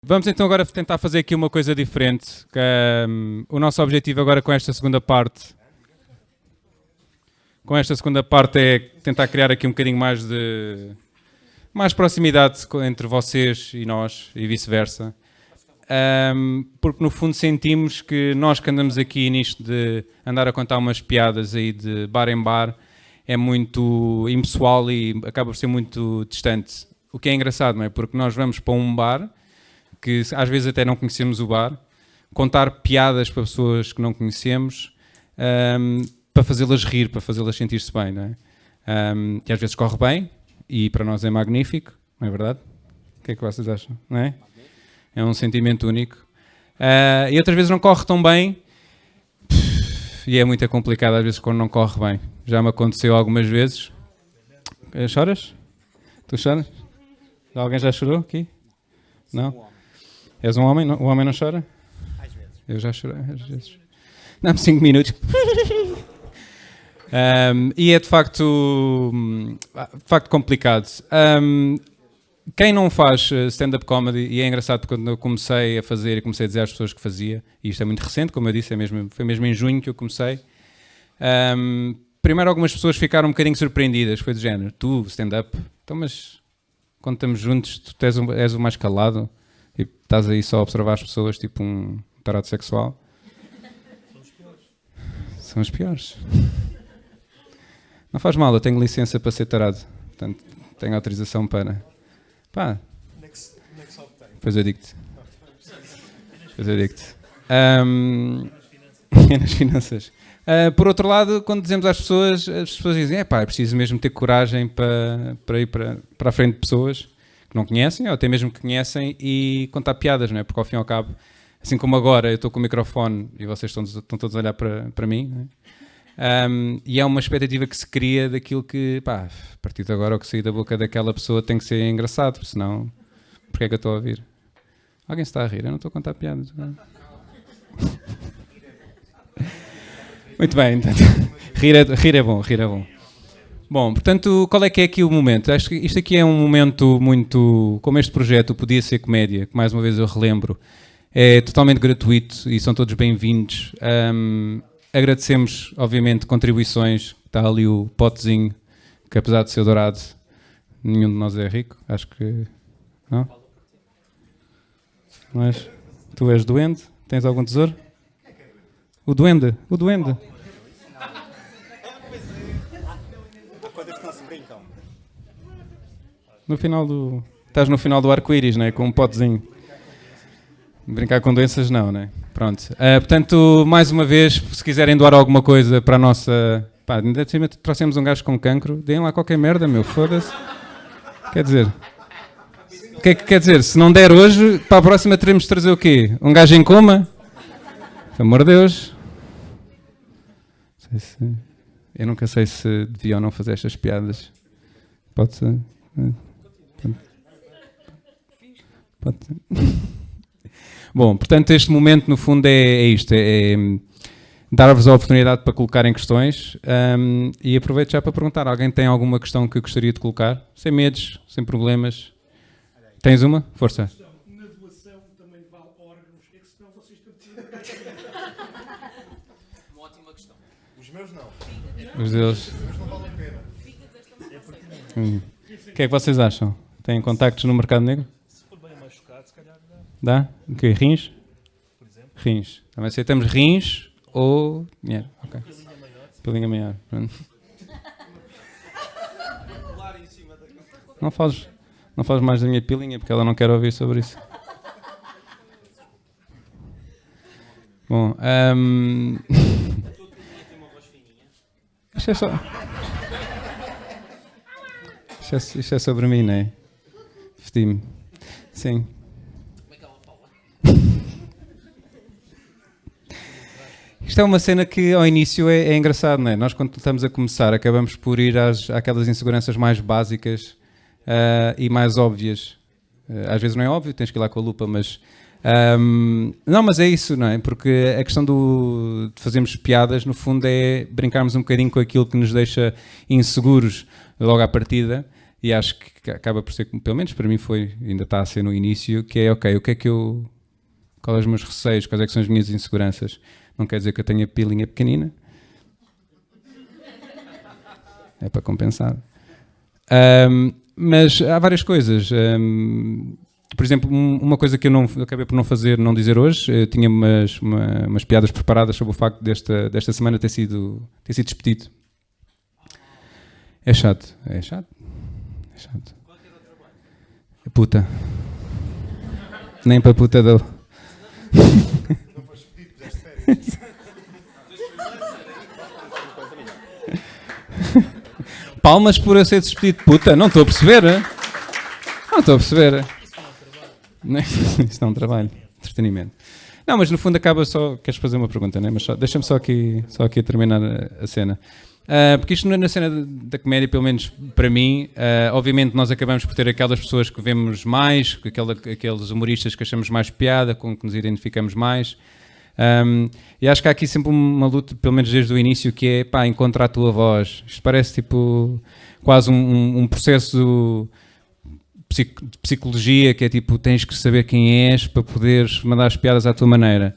Vamos então agora tentar fazer aqui uma coisa diferente. O nosso objetivo agora com esta segunda parte é tentar criar aqui um bocadinho mais proximidade entre vocês e nós e vice-versa. Porque no fundo sentimos que nós que andamos aqui nisto de andar a contar umas piadas aí de bar em bar é muito impessoal e acaba por ser muito distante. O que é engraçado, não é? Porque nós vamos para um bar que às vezes até não conhecemos o bar, contar piadas para pessoas que não conhecemos, para fazê-las rir, para fazê-las sentir-se bem, não é? E às vezes corre bem, e para nós é magnífico, não é verdade? O que é que vocês acham? Não é? É um sentimento único. E outras vezes não corre tão bem, e é muito complicado às vezes quando não corre bem. Já me aconteceu algumas vezes. Choras? Tu choras? Alguém já chorou aqui? Não? És um homem? O homem não chora? Às vezes. Eu já chorei, às vezes. Dá-me 5 minutos. E é de facto complicado. Quem não faz stand-up comedy, e é engraçado porque quando eu comecei a fazer e comecei a dizer às pessoas que fazia, e isto é muito recente, como eu disse, foi mesmo em junho que eu comecei, primeiro algumas pessoas ficaram um bocadinho surpreendidas, foi do género, tu, stand-up, então mas quando estamos juntos tu és o mais calado, e estás aí só a observar as pessoas, tipo um tarado sexual. São os piores. Não faz mal, eu tenho licença para ser tarado, portanto tenho autorização para... Pá, depois eu digo-te. Nas finanças. Por outro lado, quando dizemos às pessoas, as pessoas dizem, é preciso mesmo ter coragem para ir para a frente de pessoas que não conhecem, ou até mesmo que conhecem, e contar piadas, não é? Porque ao fim e ao cabo, assim como agora eu estou com o microfone e vocês estão todos a olhar para mim, não é? E é uma expectativa que se cria daquilo que, a partir de agora o que sair da boca daquela pessoa tem que ser engraçado, senão, porque é que eu estou a ouvir? Alguém está a rir? Eu não estou a contar piadas. Muito bem, então, rir é bom. Bom, portanto, qual é que é aqui o momento? Acho que isto aqui é um momento muito, como este projeto Podia Ser Comédia, que mais uma vez eu relembro, é totalmente gratuito e são todos bem-vindos. Agradecemos, obviamente, contribuições. Está ali o potezinho, que apesar de ser dourado, nenhum de nós é rico. Acho que... Não? Mas tu és duende? Tens algum tesouro? O duende. No final do... Estás no final do arco-íris, não é? Com um potezinho. Brincar com doenças não, né? Pronto. Portanto, mais uma vez, se quiserem doar alguma coisa para a nossa... ainda de cima trouxemos um gajo com cancro, deem lá qualquer merda, meu, foda-se. Quer dizer... O que é que quer dizer? Se não der hoje, para a próxima teremos de trazer o quê? Um gajo em coma? Pelo amor de Deus. Eu nunca sei se devia ou não fazer estas piadas. Pode ser... Pode ser... Bom, portanto, este momento, no fundo, é isto. É dar-vos a oportunidade para colocarem questões e aproveito já para perguntar. Alguém tem alguma questão que gostaria de colocar? Sem medos, sem problemas. Tens uma? Força. Na doação também vale órgãos, é que senão vocês estão... Uma ótima questão. Os meus não. Os deles. Os meus não valem a pena. O que é que vocês acham? Têm contactos no mercado negro? Se for bem machucado, se calhar dá. Dá? O quê? Rins? Por exemplo. Rins. Também aceitamos rins ou dinheiro. Ok. Pilinha maior. Pilinha maior. Pronto. Pular em cima da... Não fales mais da minha pilinha porque ela não quer ouvir sobre isso. Bom, isto é só... Isto é sobre mim, não é? Vesti-me. Sim. Como é que ela fala? Isto é uma cena que ao início é engraçado, não é? Nós quando estamos a começar acabamos por ir àquelas inseguranças mais básicas e mais óbvias. Às vezes não é óbvio, tens que ir lá com a lupa, mas... não, mas é isso, não é? Porque a questão de fazermos piadas, no fundo, é brincarmos um bocadinho com aquilo que nos deixa inseguros logo à partida e acho que acaba por ser, pelo menos para mim foi, ainda está a ser no início, que é ok, o que é que eu, quais são os meus receios, quais é que são as minhas inseguranças. Não quer dizer que eu tenha pilinha pequenina, é para compensar. Mas há várias coisas. Por exemplo, uma coisa que eu acabei por não dizer hoje, eu tinha umas piadas preparadas sobre o facto desta semana ter sido despedido. É chato. Puta. Nem para puta deu. Palmas por eu ser despedido de puta. Não estou a perceber. Isto é um trabalho. Entretenimento. Não, mas no fundo acaba só... Queres fazer uma pergunta, não é? Mas deixa-me só aqui a terminar a cena. Porque isto na cena da comédia, pelo menos para mim, obviamente nós acabamos por ter aquelas pessoas que vemos mais, aqueles humoristas que achamos mais piada, com que nos identificamos mais. E acho que há aqui sempre uma luta, pelo menos desde o início, que é encontrar a tua voz. Isto parece tipo quase um processo de psicologia, que é tipo, tens que saber quem és para poderes mandar as piadas à tua maneira.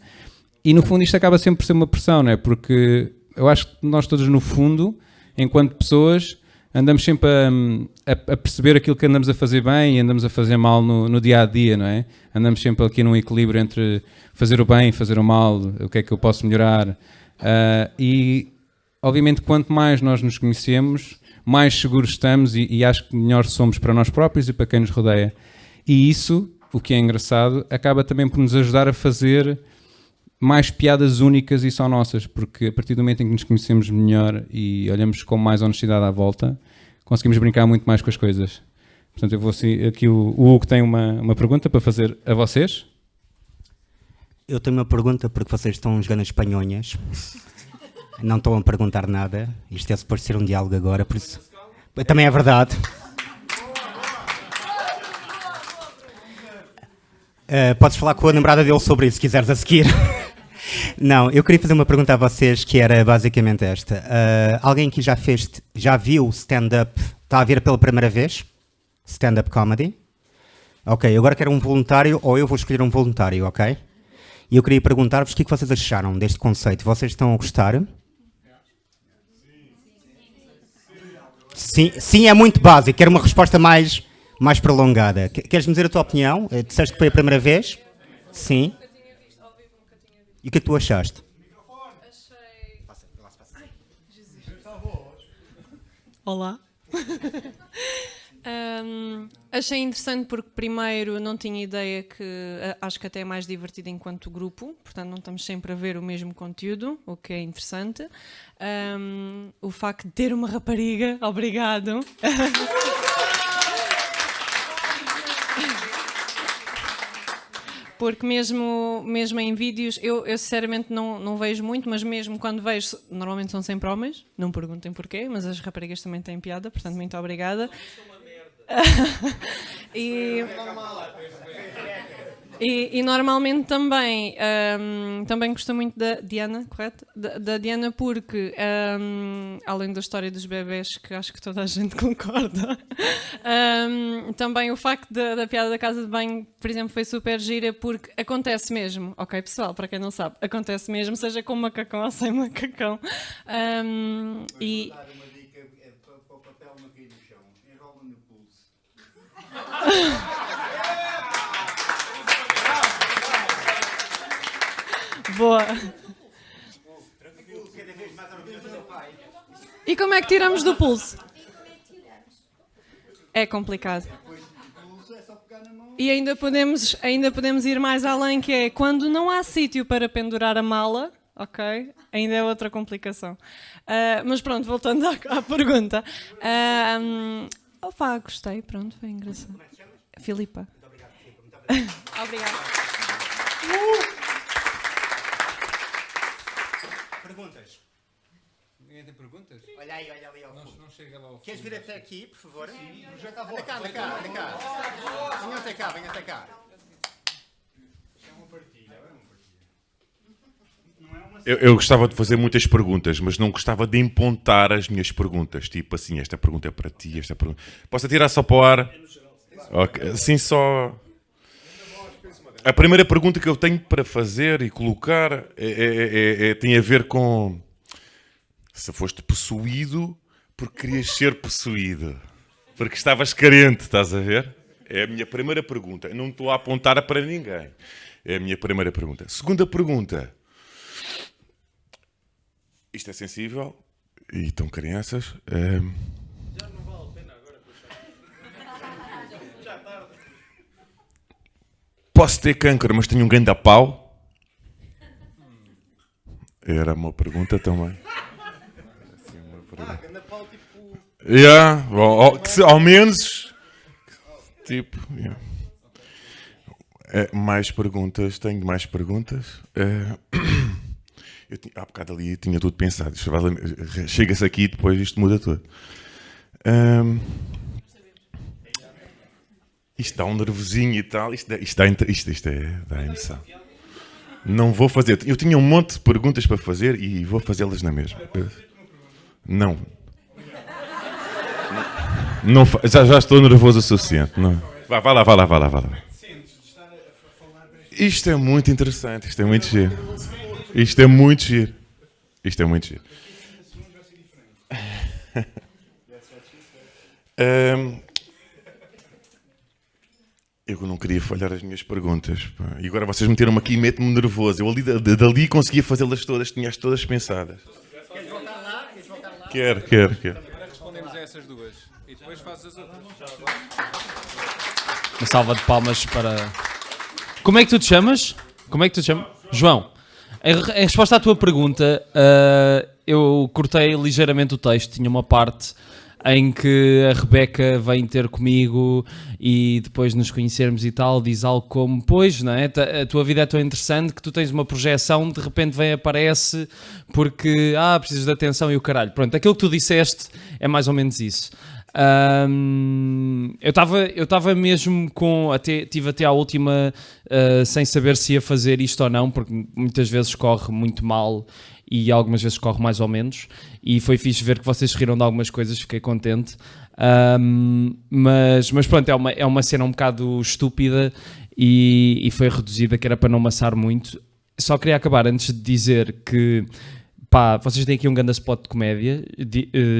E no fundo isto acaba sempre por ser uma pressão, não é? Porque eu acho que nós todos no fundo, enquanto pessoas, andamos sempre a perceber aquilo que andamos a fazer bem e andamos a fazer mal no dia-a-dia, não é? Andamos sempre aqui num equilíbrio entre fazer o bem e fazer o mal, o que é que eu posso melhorar. E, obviamente, quanto mais nós nos conhecemos, mais seguros estamos e acho que melhor somos para nós próprios e para quem nos rodeia. E isso, o que é engraçado, acaba também por nos ajudar a fazer mais piadas únicas e só nossas, porque a partir do momento em que nos conhecemos melhor e olhamos com mais honestidade à volta, conseguimos brincar muito mais com as coisas. Portanto, eu vou assim, aqui o Hugo tem uma pergunta para fazer a vocês. Eu tenho uma pergunta porque vocês estão jogando as espanhonhas. Não estão a perguntar nada. Isto é suposto ser um diálogo agora, por isso... Também é verdade. Podes falar com a namorada dele sobre isso, se quiseres a seguir. Não, eu queria fazer uma pergunta a vocês que era basicamente esta. Alguém aqui já viu stand-up, está a ver pela primeira vez? Stand-up comedy? Ok, agora quero um voluntário ou eu vou escolher um voluntário, ok? E eu queria perguntar-vos o que vocês acharam deste conceito. Vocês estão a gostar? Sim, é muito básico. Quero uma resposta mais prolongada. Queres-me dizer a tua opinião? Disseste que foi a primeira vez? Sim. E o que é que tu achaste? Olá. Achei interessante porque primeiro não tinha ideia que acho que até é mais divertido enquanto grupo, portanto não estamos sempre a ver o mesmo conteúdo, o que é interessante. O facto de ter uma rapariga, obrigado. Porque mesmo em vídeos, eu sinceramente não vejo muito, mas mesmo quando vejo, normalmente são sempre homens, não perguntem porquê, mas as raparigas também têm piada, portanto muito obrigada. E normalmente também gosto muito da Diana, correto? Da Diana porque, além da história dos bebés, que acho que toda a gente concorda, também o facto da piada da casa de banho, por exemplo, foi super gira porque acontece mesmo, ok pessoal, para quem não sabe, acontece mesmo, seja com macacão ou sem macacão. E... Uma dica é para o papel não cair no chão. Enrola no pulso. Boa. E como é que tiramos do pulso? É complicado. E ainda podemos ir mais além, que é quando não há sítio para pendurar a mala, ok? Ainda é outra complicação. Mas pronto, voltando à pergunta. Gostei, pronto, foi engraçado. Filipa. Obrigada. Perguntas? Ninguém tem perguntas? Olha ali ao fundo. Não chega lá ao Queres vir até aqui, por favor? Sim. Anda cá. Venha até cá. É uma partilha, Não é uma Eu gostava de fazer muitas perguntas, mas não gostava de empontar as minhas perguntas. Tipo assim, esta pergunta é para ti, esta pergunta... Posso atirar só para o ar? Okay. Assim só... A primeira pergunta que eu tenho para fazer e colocar tem a ver com... Se foste possuído porque querias ser possuído. Porque estavas carente, estás a ver? É a minha primeira pergunta. Eu não estou a apontar para ninguém. É a minha primeira pergunta. Segunda pergunta. Isto é sensível. E estão crianças. Já não vale a pena agora puxar. Já tarde. Posso ter câncer, mas tenho um ganda pau? Era uma pergunta também. Assim, uma pergunta. Ganda pau tipo... Yeah, ao menos... Tipo... Yeah. Mais perguntas? Tenho mais perguntas? Há bocado ali tinha tudo pensado. Chega-se aqui e depois isto muda tudo. Isto dá um nervosinho e tal. Isto dá emoção. Não vou fazer. Eu tinha um monte de perguntas para fazer e vou fazê-las na mesma. Não. Não já estou nervoso o suficiente. Não. Vá lá. Isto é muito interessante. Isto é muito giro. Eu não queria falhar as minhas perguntas. Pá. E agora vocês meteram-me aqui e metem-me nervoso. Eu ali, dali conseguia fazê-las todas, tinha-as todas pensadas. Queres voltar lá? Quero. Agora respondemos a essas duas. E depois fazes as outras. Uma salva de palmas para... Como é que tu te chamas? João. Em resposta à tua pergunta, eu cortei ligeiramente o texto. Tinha uma parte em que a Rebeca vem ter comigo e depois nos conhecermos e tal, diz algo como, pois, não é? A tua vida é tão interessante que tu tens uma projeção, de repente aparece porque, precisas de atenção e o caralho. Pronto, aquilo que tu disseste é mais ou menos isso. Eu estava mesmo tive até à última sem saber se ia fazer isto ou não, porque muitas vezes corre muito mal e algumas vezes corre mais ou menos, e foi fixe ver que vocês riram de algumas coisas, fiquei contente. Mas pronto, é uma cena um bocado estúpida e foi reduzida, que era para não amassar muito. Só queria acabar antes de dizer que vocês têm aqui um grande spot de comédia,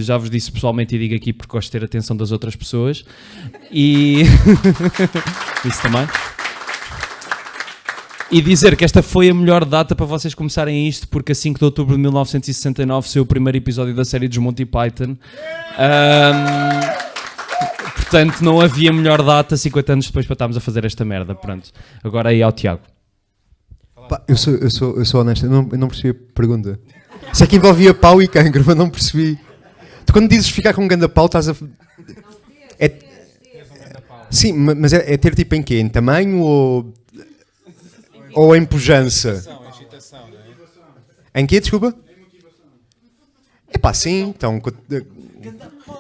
já vos disse pessoalmente e digo aqui porque gosto de ter a atenção das outras pessoas, e isso também. E dizer que esta foi a melhor data para vocês começarem isto, porque a 5 de outubro de 1969 saiu o primeiro episódio da série dos Monty Python. Portanto, não havia melhor data 50 anos depois para estarmos a fazer esta merda. Pronto. Agora aí ao Tiago. Eu sou honesto, eu não percebi a pergunta. Sei que envolvia pau e cancro, mas não percebi. Tu quando dizes ficar com um ganda pau, estás a... Sim, mas é ter tipo em quê? Em tamanho ou em pujança? Em quê, desculpa? Sim, então...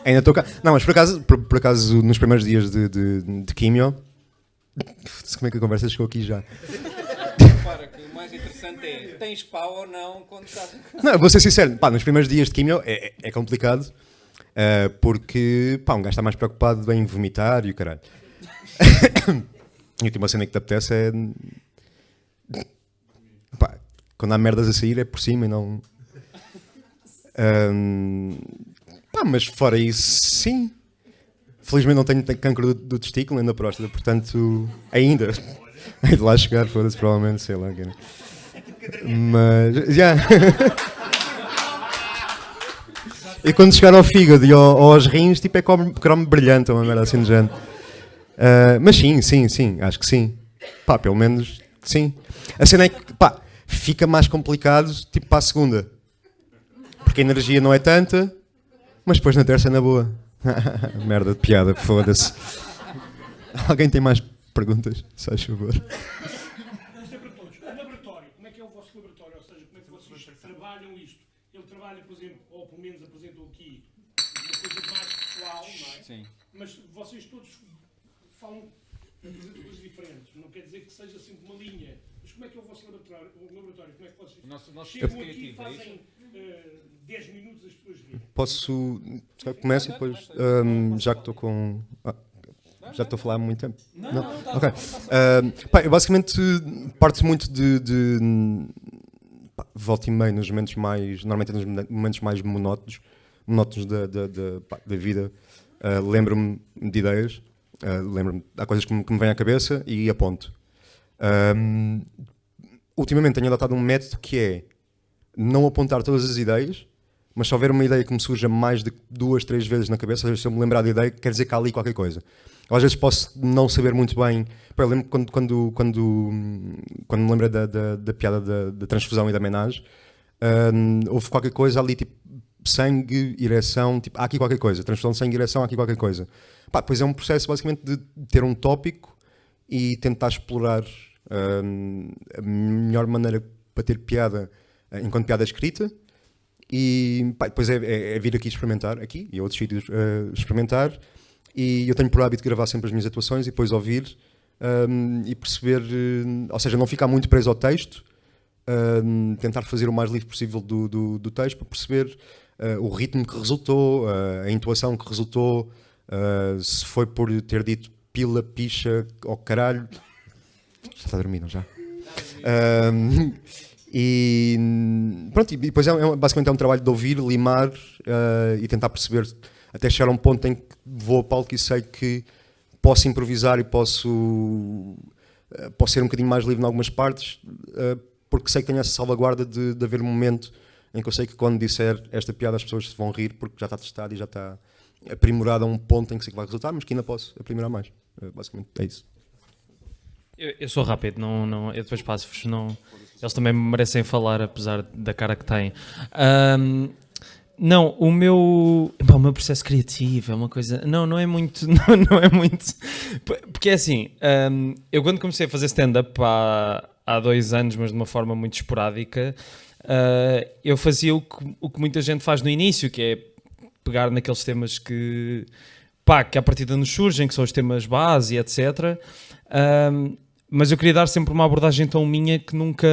Ainda estou cá. Não, mas por acaso nos primeiros dias de quimio... Como é que a conversa chegou aqui já? Repara que o mais interessante é, tens pau ou não quando estás... Não, vou ser sincero, nos primeiros dias de quimio é complicado, porque um gajo está mais preocupado em vomitar e o caralho. E a última cena que te apetece é... quando há merdas a sair é por cima e não... mas fora isso, sim. Felizmente não tenho cancro do testículo nem da próstata, portanto, ainda. Hei de lá chegar, foda-se, provavelmente, sei lá. Cara. Mas, já. E quando chegar ao fígado e aos rins, tipo, é cromo brilhante, uma merda assim de género. Mas sim, acho que sim. Pelo menos, sim. A cena é que, fica mais complicado, tipo, para a segunda. Porque a energia não é tanta, mas depois na terça é na boa. Merda de piada, foda-se. Alguém tem mais perguntas? Se faz favor. Isto é para todos. O laboratório, como é que é o vosso laboratório? Ou seja, como é que vocês trabalham isto? Ele trabalha, por exemplo, ou pelo menos apresentou aqui uma coisa mais pessoal, não é? Sim. Mas vocês todos falam coisas diferentes. Não quer dizer que seja sempre uma linha. Mas como é que é o vosso laboratório? Como é que vocês chegam aqui e fazem 10 minutos as pessoas virem? Posso. Começo e depois. Já que estou com. Já estou a falar há muito tempo. Não? Ok. Pá, eu basicamente parte muito de volta e meia nos momentos mais. Normalmente nos momentos mais monótonos da vida. Lembro-me de ideias. Lembro-me. Há coisas que me vêm à cabeça e aponto. Ultimamente tenho adotado um método que é não apontar todas as ideias, mas se houver uma ideia que me surja mais de 2, 3 vezes na cabeça, ou seja, se eu me lembrar da ideia, quer dizer que há ali qualquer coisa. Eu, às vezes posso não saber muito bem. Eu lembro quando me lembrei da piada da transfusão e da homenagem, houve qualquer coisa ali, tipo sangue, ereção, tipo, há aqui qualquer coisa. Transfusão de sangue e ereção, há aqui qualquer coisa. Pá, depois é um processo basicamente de ter um tópico e tentar explorar a melhor maneira para ter piada enquanto piada escrita. E pá, depois é vir aqui experimentar, aqui e outros sítios experimentar. E eu tenho por hábito de gravar sempre as minhas atuações e depois ouvir e perceber, ou seja, não ficar muito preso ao texto, tentar fazer o mais livre possível do texto para perceber o ritmo que resultou, a intuação que resultou, se foi por ter dito pila, picha ou caralho. Já está a dormir, não já? E pronto, e depois basicamente é um trabalho de ouvir, limar e tentar perceber até chegar a um ponto em que vou a palco e sei que posso improvisar e posso ser um bocadinho mais livre em algumas partes, porque sei que tenho essa salvaguarda de haver um momento em que eu sei que quando disser esta piada as pessoas se vão rir porque já está testado e já está aprimorado a um ponto em que sei que vai resultar, mas que ainda posso aprimorar mais. Basicamente é isso. Eu sou rápido, eu depois passo-vos. Eles também merecem falar, apesar da cara que têm. Não, o meu processo criativo é uma coisa. Não é muito. Não é muito. Porque é assim, eu quando comecei a fazer stand-up há 2 anos, mas de uma forma muito esporádica, eu fazia o que muita gente faz no início, que é pegar naqueles temas que à partida nos surgem, que são os temas base, etc. Mas eu queria dar sempre uma abordagem tão minha que nunca...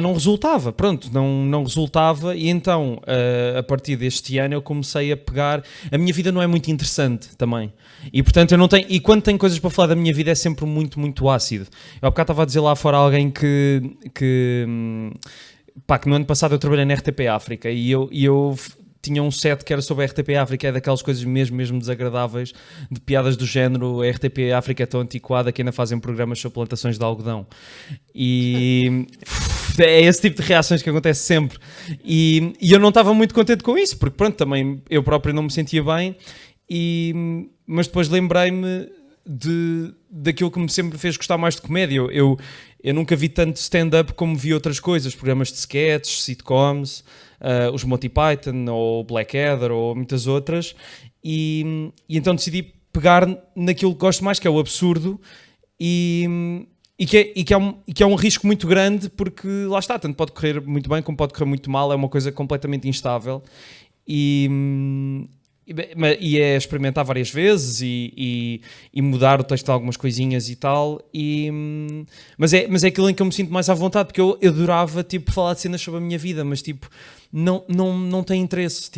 não resultava, não resultava, e então, a partir deste ano eu comecei a pegar... A minha vida não é muito interessante também, e portanto eu não tenho... E quando tenho coisas para falar da minha vida é sempre muito, muito ácido. Eu há bocado estava a dizer lá fora alguém que no ano passado eu trabalhei na RTP África, e eu tinha um set que era sobre a RTP África, é daquelas coisas mesmo desagradáveis, de piadas do género, a RTP África é tão antiquada que ainda fazem programas sobre plantações de algodão. E é esse tipo de reações que acontece sempre. E eu não estava muito contente com isso, porque pronto, também eu próprio não me sentia bem, mas depois lembrei-me daquilo que me sempre fez gostar mais de comédia. Eu nunca vi tanto stand-up como vi outras coisas, programas de sketches, sitcoms, os Monty Python, ou Blackadder, ou muitas outras, e então decidi pegar naquilo que gosto mais, que é o absurdo, e que é um risco muito grande, porque lá está, tanto pode correr muito bem como pode correr muito mal, é uma coisa completamente instável, e é experimentar várias vezes e mudar o texto de algumas coisinhas e tal, mas é aquilo em que eu me sinto mais à vontade, porque eu adorava falar de cenas sobre a minha vida, mas não tem interesse,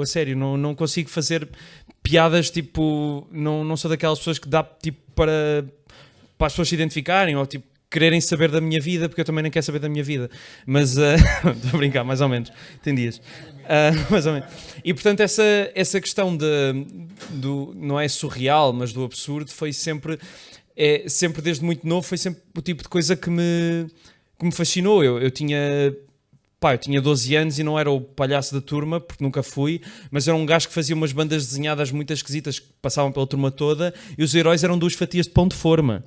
a sério, não consigo fazer piadas, não sou daquelas pessoas que dá para as pessoas se identificarem ou quererem saber da minha vida, porque eu também nem quero saber da minha vida, mas estou a brincar, mais ou menos, tem dias. Mais ou menos. E portanto essa questão do não é surreal, mas do absurdo foi sempre desde muito novo, foi sempre o tipo de coisa que me fascinou. Eu tinha 12 anos e não era o palhaço da turma, porque nunca fui, mas era um gajo que fazia umas bandas desenhadas muito esquisitas que passavam pela turma toda, e os heróis eram 2 fatias de pão de forma.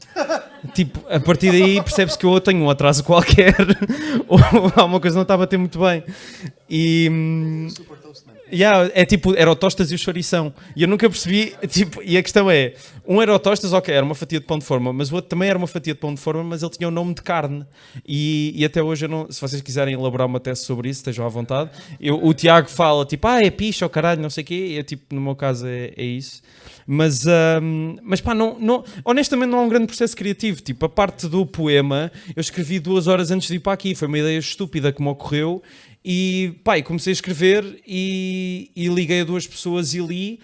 A partir daí percebe-se que eu tenho um atraso qualquer ou alguma coisa não está a bater muito bem. É tipo, era o tostas e o chourição. E eu nunca percebi, tipo, e a questão é, um era o tostas, ok, era uma fatia de pão de forma, mas o outro também era uma fatia de pão de forma, mas ele tinha o nome de carne. E até hoje, eu não, se vocês quiserem elaborar uma tese sobre isso, estejam à vontade. O Tiago fala, tipo, é picha, ou caralho, não sei o quê, e tipo, no meu caso é isso. Mas pá, honestamente não há um grande processo criativo. Tipo, a parte do poema, eu escrevi 2 horas antes de ir para aqui, foi uma ideia estúpida que me ocorreu. E pá, e comecei a escrever e liguei a 2 pessoas e li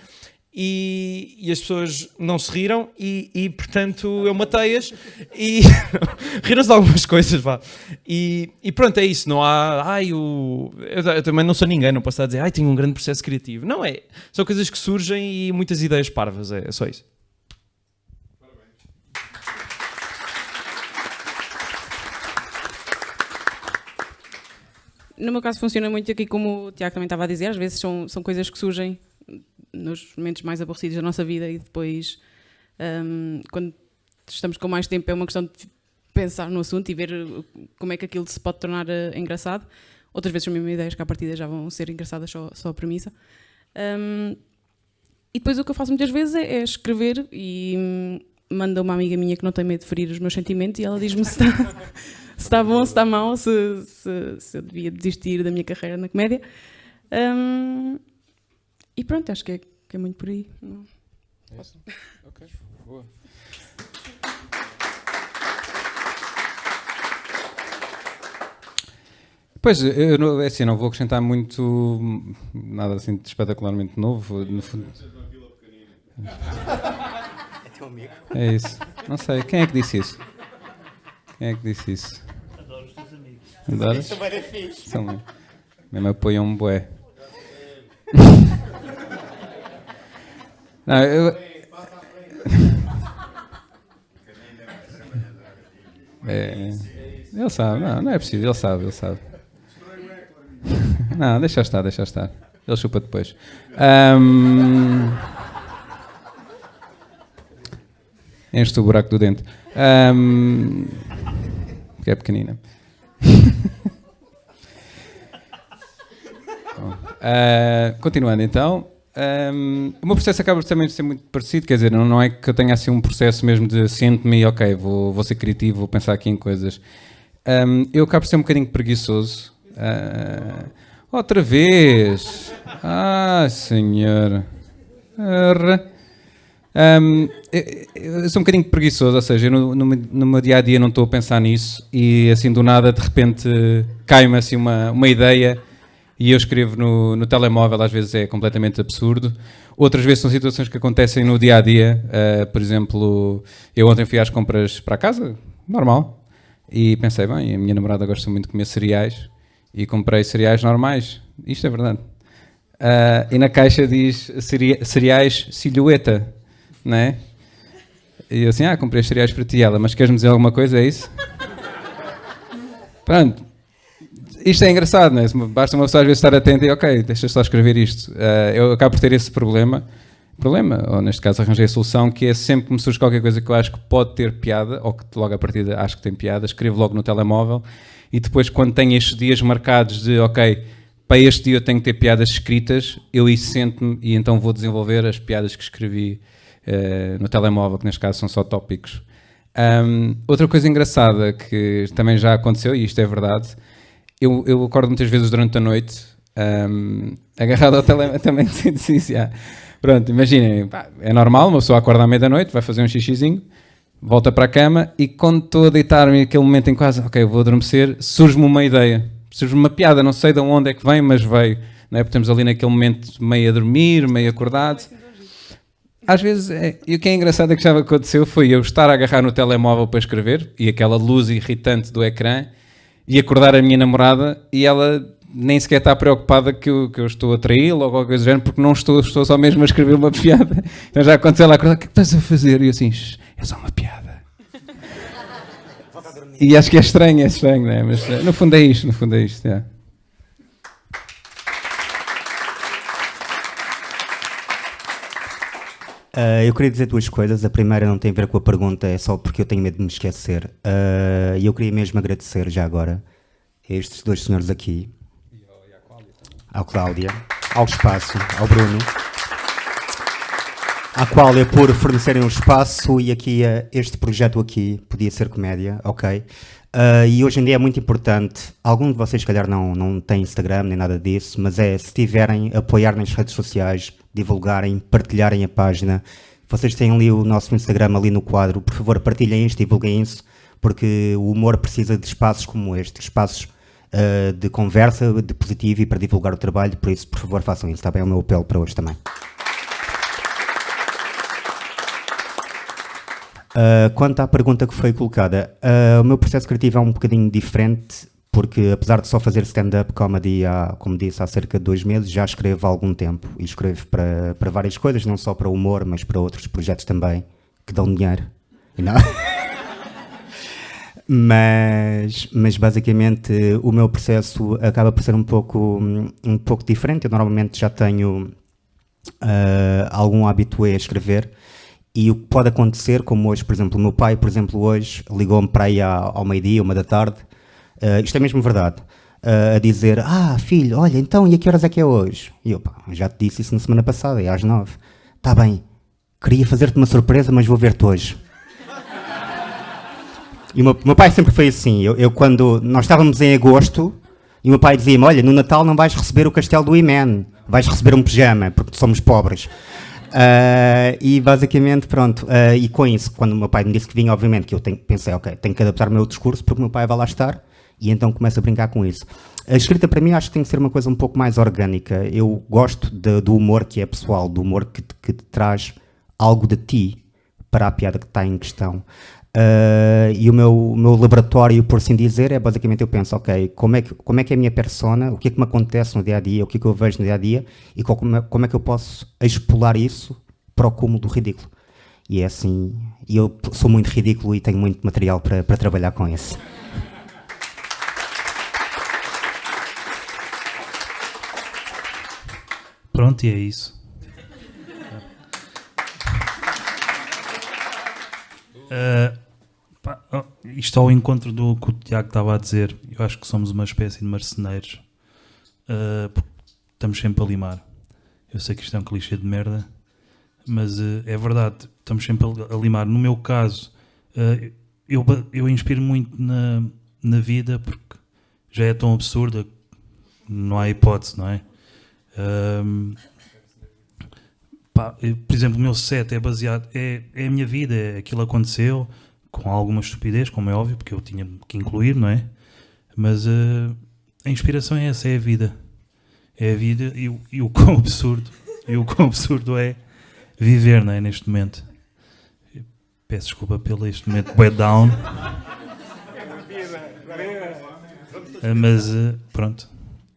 e as pessoas não se riram e portanto eu matei-as e riram-se de algumas coisas, vá. E pronto, é isso, não há eu também não sou ninguém, não posso estar a dizer tenho um grande processo criativo, não é, são coisas que surgem e muitas ideias parvas, é só isso. No meu caso funciona muito aqui como o Tiago também estava a dizer, às vezes são coisas que surgem nos momentos mais aborrecidos da nossa vida e depois, quando estamos com mais tempo, é uma questão de pensar no assunto e ver como é que aquilo se pode tornar engraçado. Outras vezes são mesmo ideias que à partida já vão ser engraçadas só a premissa. E depois o que eu faço muitas vezes é escrever e mando uma amiga minha que não tem medo de ferir os meus sentimentos e ela diz-me se está bom, se está mau, se eu devia desistir da minha carreira na comédia. E pronto, acho que é muito por aí. Não. Ok, boa. Pois, eu assim, não vou acrescentar muito, nada assim de espetacularmente novo. No fundo. É teu amigo. É isso. Não sei, quem é que disse isso? Quem é que disse isso? Adoro os teus amigos. Adoras? Isso vai dar fixe. São, mesmo apoiam-me bué. Não, ele sabe, não é preciso, ele sabe. Não, deixa estar. Ele chupa depois. Enche-te o buraco do dente. Que é pequenina. Bom, continuando então. O meu processo acaba também de ser muito parecido, quer dizer, não é que eu tenha assim um processo mesmo de sento-me e ok, vou ser criativo, vou pensar aqui em coisas. Eu acabo por ser um bocadinho preguiçoso. Outra vez! Senhor! Eu sou um bocadinho preguiçoso, ou seja, no meu dia-a-dia não estou a pensar nisso e assim do nada, de repente, cai-me assim uma ideia e eu escrevo no telemóvel, às vezes é completamente absurdo. Outras vezes são situações que acontecem no dia-a-dia. Por exemplo, eu ontem fui às compras para casa, normal, e pensei, bem, a minha namorada gosta muito de comer cereais e comprei cereais normais. Isto é verdade. E na caixa diz cereais silhueta, não é? E eu assim, comprei cereais para ti. Ela, mas queres-me dizer alguma coisa, é isso? Pronto. Isto é engraçado, não é? Basta uma pessoa às vezes estar atenta e ok, deixa só escrever isto. Eu acabo por ter esse problema, ou neste caso arranjei a solução, que é sempre que me surge qualquer coisa que eu acho que pode ter piada, ou que logo à partida acho que tem piada, escrevo logo no telemóvel e depois quando tenho estes dias marcados de ok, para este dia eu tenho que ter piadas escritas, eu isso sento-me e então vou desenvolver as piadas que escrevi no telemóvel, que neste caso são só tópicos. Outra coisa engraçada que também já aconteceu, e isto é verdade, eu acordo muitas vezes durante a noite, agarrado ao telemóvel, também sinto isso. Pronto, imaginem, é normal, uma pessoa acorda à meia-da-noite, vai fazer um xixizinho, volta para a cama e quando estou a deitar-me naquele momento em quase, ok, eu vou adormecer, surge-me uma ideia, surge-me uma piada, não sei de onde é que vem, mas veio, não é? Porque estamos ali naquele momento meio a dormir, meio acordado. Às vezes, e o que é engraçado é que já aconteceu foi eu estar a agarrar no telemóvel para escrever e aquela luz irritante do ecrã e acordar a minha namorada e ela nem sequer está preocupada que eu estou a traí-la ou qualquer coisa do género, porque não estou só mesmo a escrever uma piada. Então já aconteceu ela acordar, o que é que estás a fazer? E eu assim, é só uma piada. E acho que é estranho, não é? Mas no fundo é isto, é. Eu queria dizer 2 coisas. A primeira não tem a ver com a pergunta, é só porque eu tenho medo de me esquecer. E eu queria mesmo agradecer já agora a estes 2 senhores aqui. E à Cláudia. ao espaço, ao Bruno, à qual é por fornecerem um espaço e aqui este projeto aqui podia ser comédia, ok? E hoje em dia é muito importante, algum de vocês se calhar não tem Instagram nem nada disso, mas se tiverem, apoiar nas redes sociais, divulgarem, partilharem a página. Vocês têm ali o nosso Instagram ali no quadro, por favor partilhem isto, divulguem isso, porque o humor precisa de espaços como este, espaços de conversa, de positivo e para divulgar o trabalho, por isso por favor façam isso, está bem? É o meu apelo para hoje também. Quanto à pergunta que foi colocada, o meu processo criativo é um bocadinho diferente, porque apesar de só fazer stand-up comedy como disse, há cerca de 2 meses, já escrevo há algum tempo, e escrevo para várias coisas, não só para o humor, mas para outros projetos também, que dão dinheiro. Não. Mas basicamente o meu processo acaba por ser um pouco diferente. Eu normalmente já tenho algum habitué a escrever, e o que pode acontecer, como hoje, por exemplo, o meu pai, por exemplo, hoje ligou-me para aí ao meio-dia, 1 da tarde, isto é mesmo verdade, a dizer, filho, olha, então, e a que horas é que é hoje? E eu, já te disse isso na semana passada, é às 9. Está bem, queria fazer-te uma surpresa, mas vou ver-te hoje. E o meu pai sempre foi assim, quando nós estávamos em agosto, e o meu pai dizia-me, olha, no Natal não vais receber o castelo do He-Man, vais receber um pijama, porque somos pobres. E basicamente, pronto, e com isso, quando o meu pai me disse que vinha, obviamente, que eu pensei, ok, tenho que adaptar o meu discurso porque o meu pai vai lá estar, e então começo a brincar com isso. A escrita para mim acho que tem que ser uma coisa um pouco mais orgânica. Eu gosto do humor que é pessoal, do humor que te traz algo de ti para a piada que está em questão. E o meu laboratório, por assim dizer, é basicamente eu penso, ok, como é que é a minha persona, o que é que me acontece no dia-a-dia, o que é que eu vejo no dia-a-dia e como é que eu posso expolar isso para o cúmulo do ridículo. E é assim, e eu sou muito ridículo e tenho muito material para trabalhar com isso. Pronto, e é isso. Isto ao encontro do que o Tiago estava a dizer. Eu acho que somos uma espécie de marceneiros, porque estamos sempre a limar. Eu sei que isto é um clichê de merda, mas é verdade, estamos sempre a limar. No meu caso, eu inspiro muito na vida, porque já é tão absurda, não há hipótese, não é? Por exemplo, o meu set é baseado, é a minha vida, é aquilo que aconteceu, com alguma estupidez, como é óbvio, porque eu tinha que incluir, não é? Mas a inspiração é essa, é a vida. É a vida e o quão absurdo é viver, não é, neste momento. Peço desculpa pelo este momento way down. Mas pronto,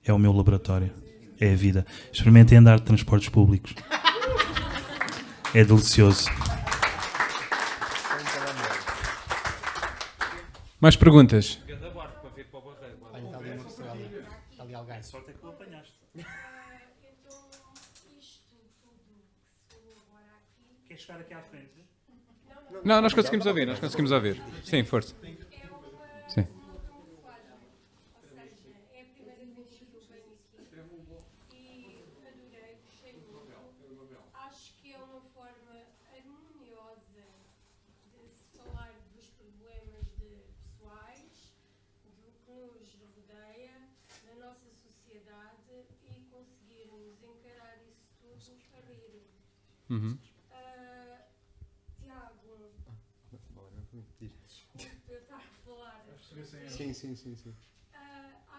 é o meu laboratório, é a vida. Experimentem andar de transportes públicos. É delicioso. Mais perguntas? Queres chegar aqui à frente? Não, nós conseguimos ouvir. Sim, força. Sim. Acho que é uma forma harmoniosa de se falar dos problemas pessoais, do que nos rodeia, da nossa sociedade e conseguirmos encarar isso tudo a rir. Tiago, desculpe eu estar a falar. Sim.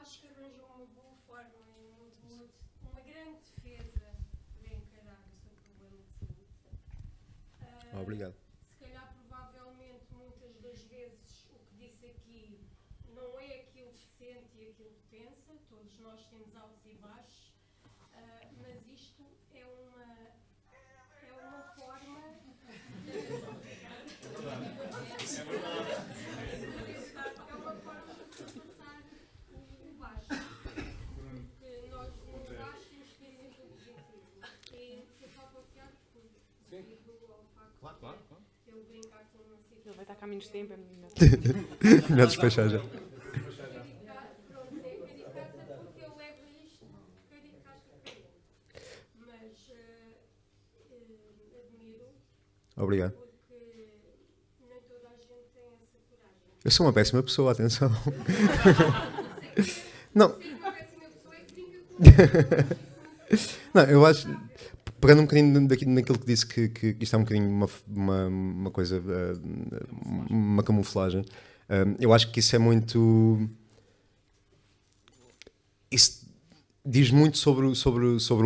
Acho que arranjou uma boa forma e uma grande defesa para encarar o seu problema de saúde. Obrigado. Se calhar, provavelmente, muitas das vezes o que disse aqui não é aquilo que sente e aquilo que pensa, todos nós temos altos e baixos, mas isto é uma forma o baixo. Porque nós no baixo temos que ter sempre o positivo. E eu só estou a ficar devido ao facto de eu brincar com uma situação. Ele vai estar cá menos tempo, é melhor. Melhor despechar já. Pronto, é caricata porque eu levo isto caricata. Obrigado. porque nem toda a gente tem essa coragem. Eu sou uma péssima pessoa, atenção. Não. Uma péssima pessoa é que brinca com Não, eu acho, pegando um bocadinho naquilo que disse que isto é um bocadinho uma coisa, uma camuflagem, eu acho que isso é muito... Isso diz muito sobre o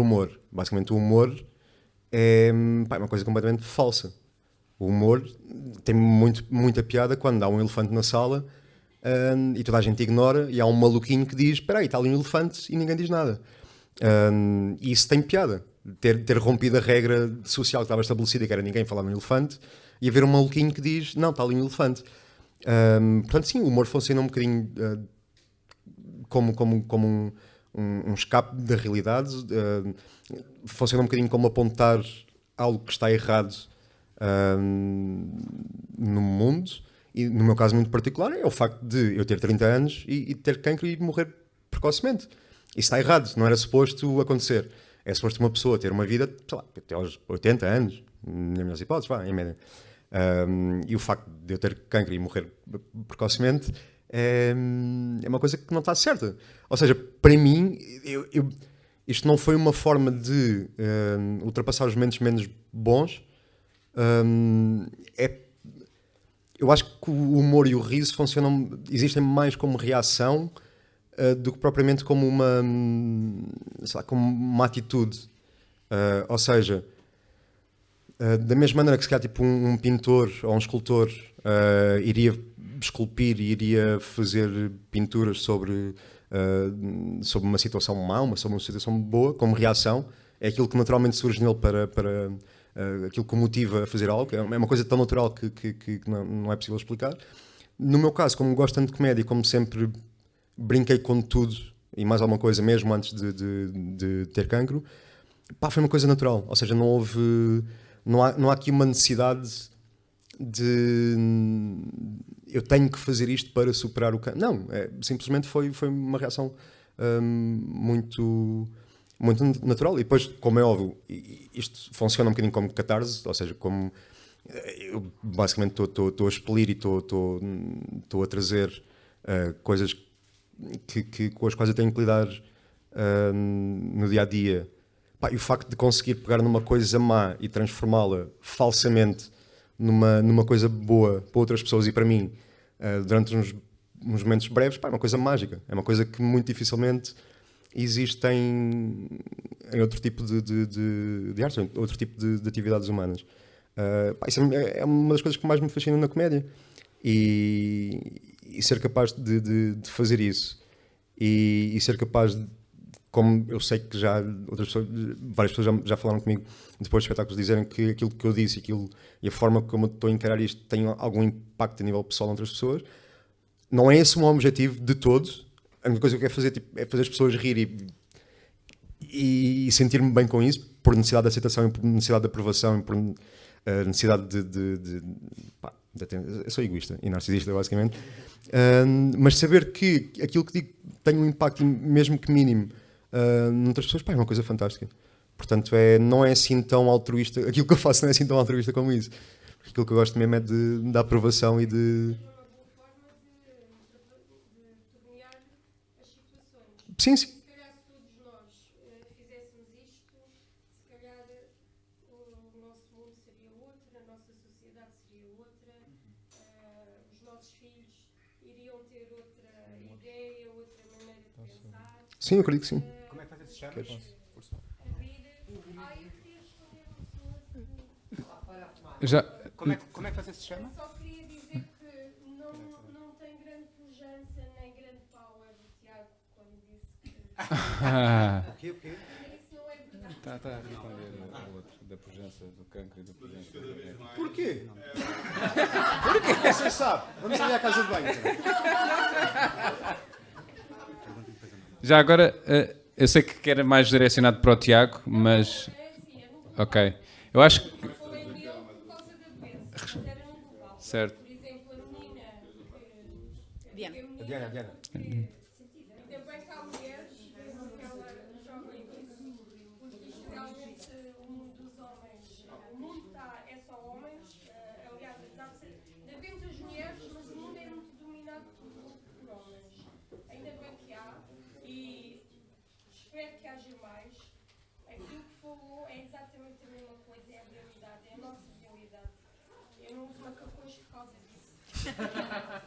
humor. Basicamente, o humor é uma coisa completamente falsa. O humor tem muita piada quando há um elefante na sala e toda a gente ignora e há um maluquinho que diz, espera aí, está ali um elefante e ninguém diz nada. E isso tem piada. Ter rompido a regra social que estava estabelecida, que era ninguém falar no elefante, e haver um maluquinho que diz, não, está ali um elefante. Portanto, sim, o humor funciona um bocadinho como um escape da realidade, funciona um bocadinho como apontar algo que está errado no mundo, e no meu caso muito particular é o facto de eu ter 30 anos e ter cancro e morrer precocemente. Isso está errado, não era suposto acontecer. É suposto uma pessoa ter uma vida, sei lá, até aos 80 anos, nas minhas hipóteses, em média. E o facto de eu ter cancro e morrer precocemente é uma coisa que não está certa. Ou seja, para mim, isto não foi uma forma de ultrapassar os momentos menos bons. Eu acho que o humor e o riso existem mais como reação do que propriamente como uma atitude. Ou seja, da mesma maneira que se calhar tipo um pintor ou um escultor iria esculpir e iria fazer pinturas sobre uma situação má, sobre uma situação boa, como reação, é aquilo que naturalmente surge nele para aquilo que o motiva a fazer algo, é uma coisa tão natural que não é possível explicar. No meu caso, como gosto tanto de comédia, como sempre brinquei com tudo e mais alguma coisa, mesmo antes de ter cancro, foi uma coisa natural. Ou seja, não há aqui uma necessidade de eu tenho que fazer isto para superar o cancro. Não, simplesmente foi uma reação muito natural. E depois, como é óbvio, isto funciona um bocadinho como catarse, ou seja, como eu basicamente estou a expelir e estou a trazer coisas com as quais eu tenho que lidar no dia a dia. E o facto de conseguir pegar numa coisa má e transformá-la falsamente numa coisa boa para outras pessoas e para mim durante uns momentos breves, é uma coisa mágica. É uma coisa que muito dificilmente existe em outro tipo de arte, em outro tipo de atividades humanas. Isso é uma das coisas que mais me fascina na comédia. E ser capaz de fazer isso e ser capaz de, como eu sei que já várias pessoas já falaram comigo depois dos espetáculos, dizerem que aquilo que eu disse e a forma como eu estou a encarar isto tem algum impacto a nível pessoal entre as pessoas. Não é esse o meu objetivo de todos. A única coisa que eu quero fazer é fazer as pessoas rir e sentir-me bem com isso, por necessidade de aceitação, por necessidade de aprovação, por necessidade eu sou egoísta e narcisista, basicamente. Mas saber que aquilo que digo tem um impacto, mesmo que mínimo, noutras pessoas, é uma coisa fantástica. Portanto, não é assim tão altruísta. Aquilo que eu faço não é assim tão altruísta como isso. Aquilo que eu gosto mesmo é da aprovação e de... Sim, sim. Se calhar se todos nós fizéssemos isto, se calhar o nosso mundo seria outro, a nossa sociedade seria outra, os nossos filhos iriam ter outra ideia, outra maneira de pensar. Sim, eu acredito que sim. Como é que faz esse chama? Eu queria responder Como é que faz esse chama? Só queria dizer que não tem grande pujança nem grande power do Tiago quando disse que... O quê? Isso não é verdade. Está a responder o outro, da pujança do cancro e da pujança do diabetes. Porquê? Porquê? Você sabe. Vamos ali à casa de banho. Já agora, eu sei que era mais direcionado para o Tiago, mas... Ok. Eu acho que... Certo. Por exemplo, a menina Diana. também que há mulheres, aquela jovem disse, porque geralmente o mundo dos homens, o mundo é só homens espero que haja mais. Aquilo que falou é exatamente a mesma coisa, é a realidade, é a nossa realidade. Eu não uso macacões por causa disso.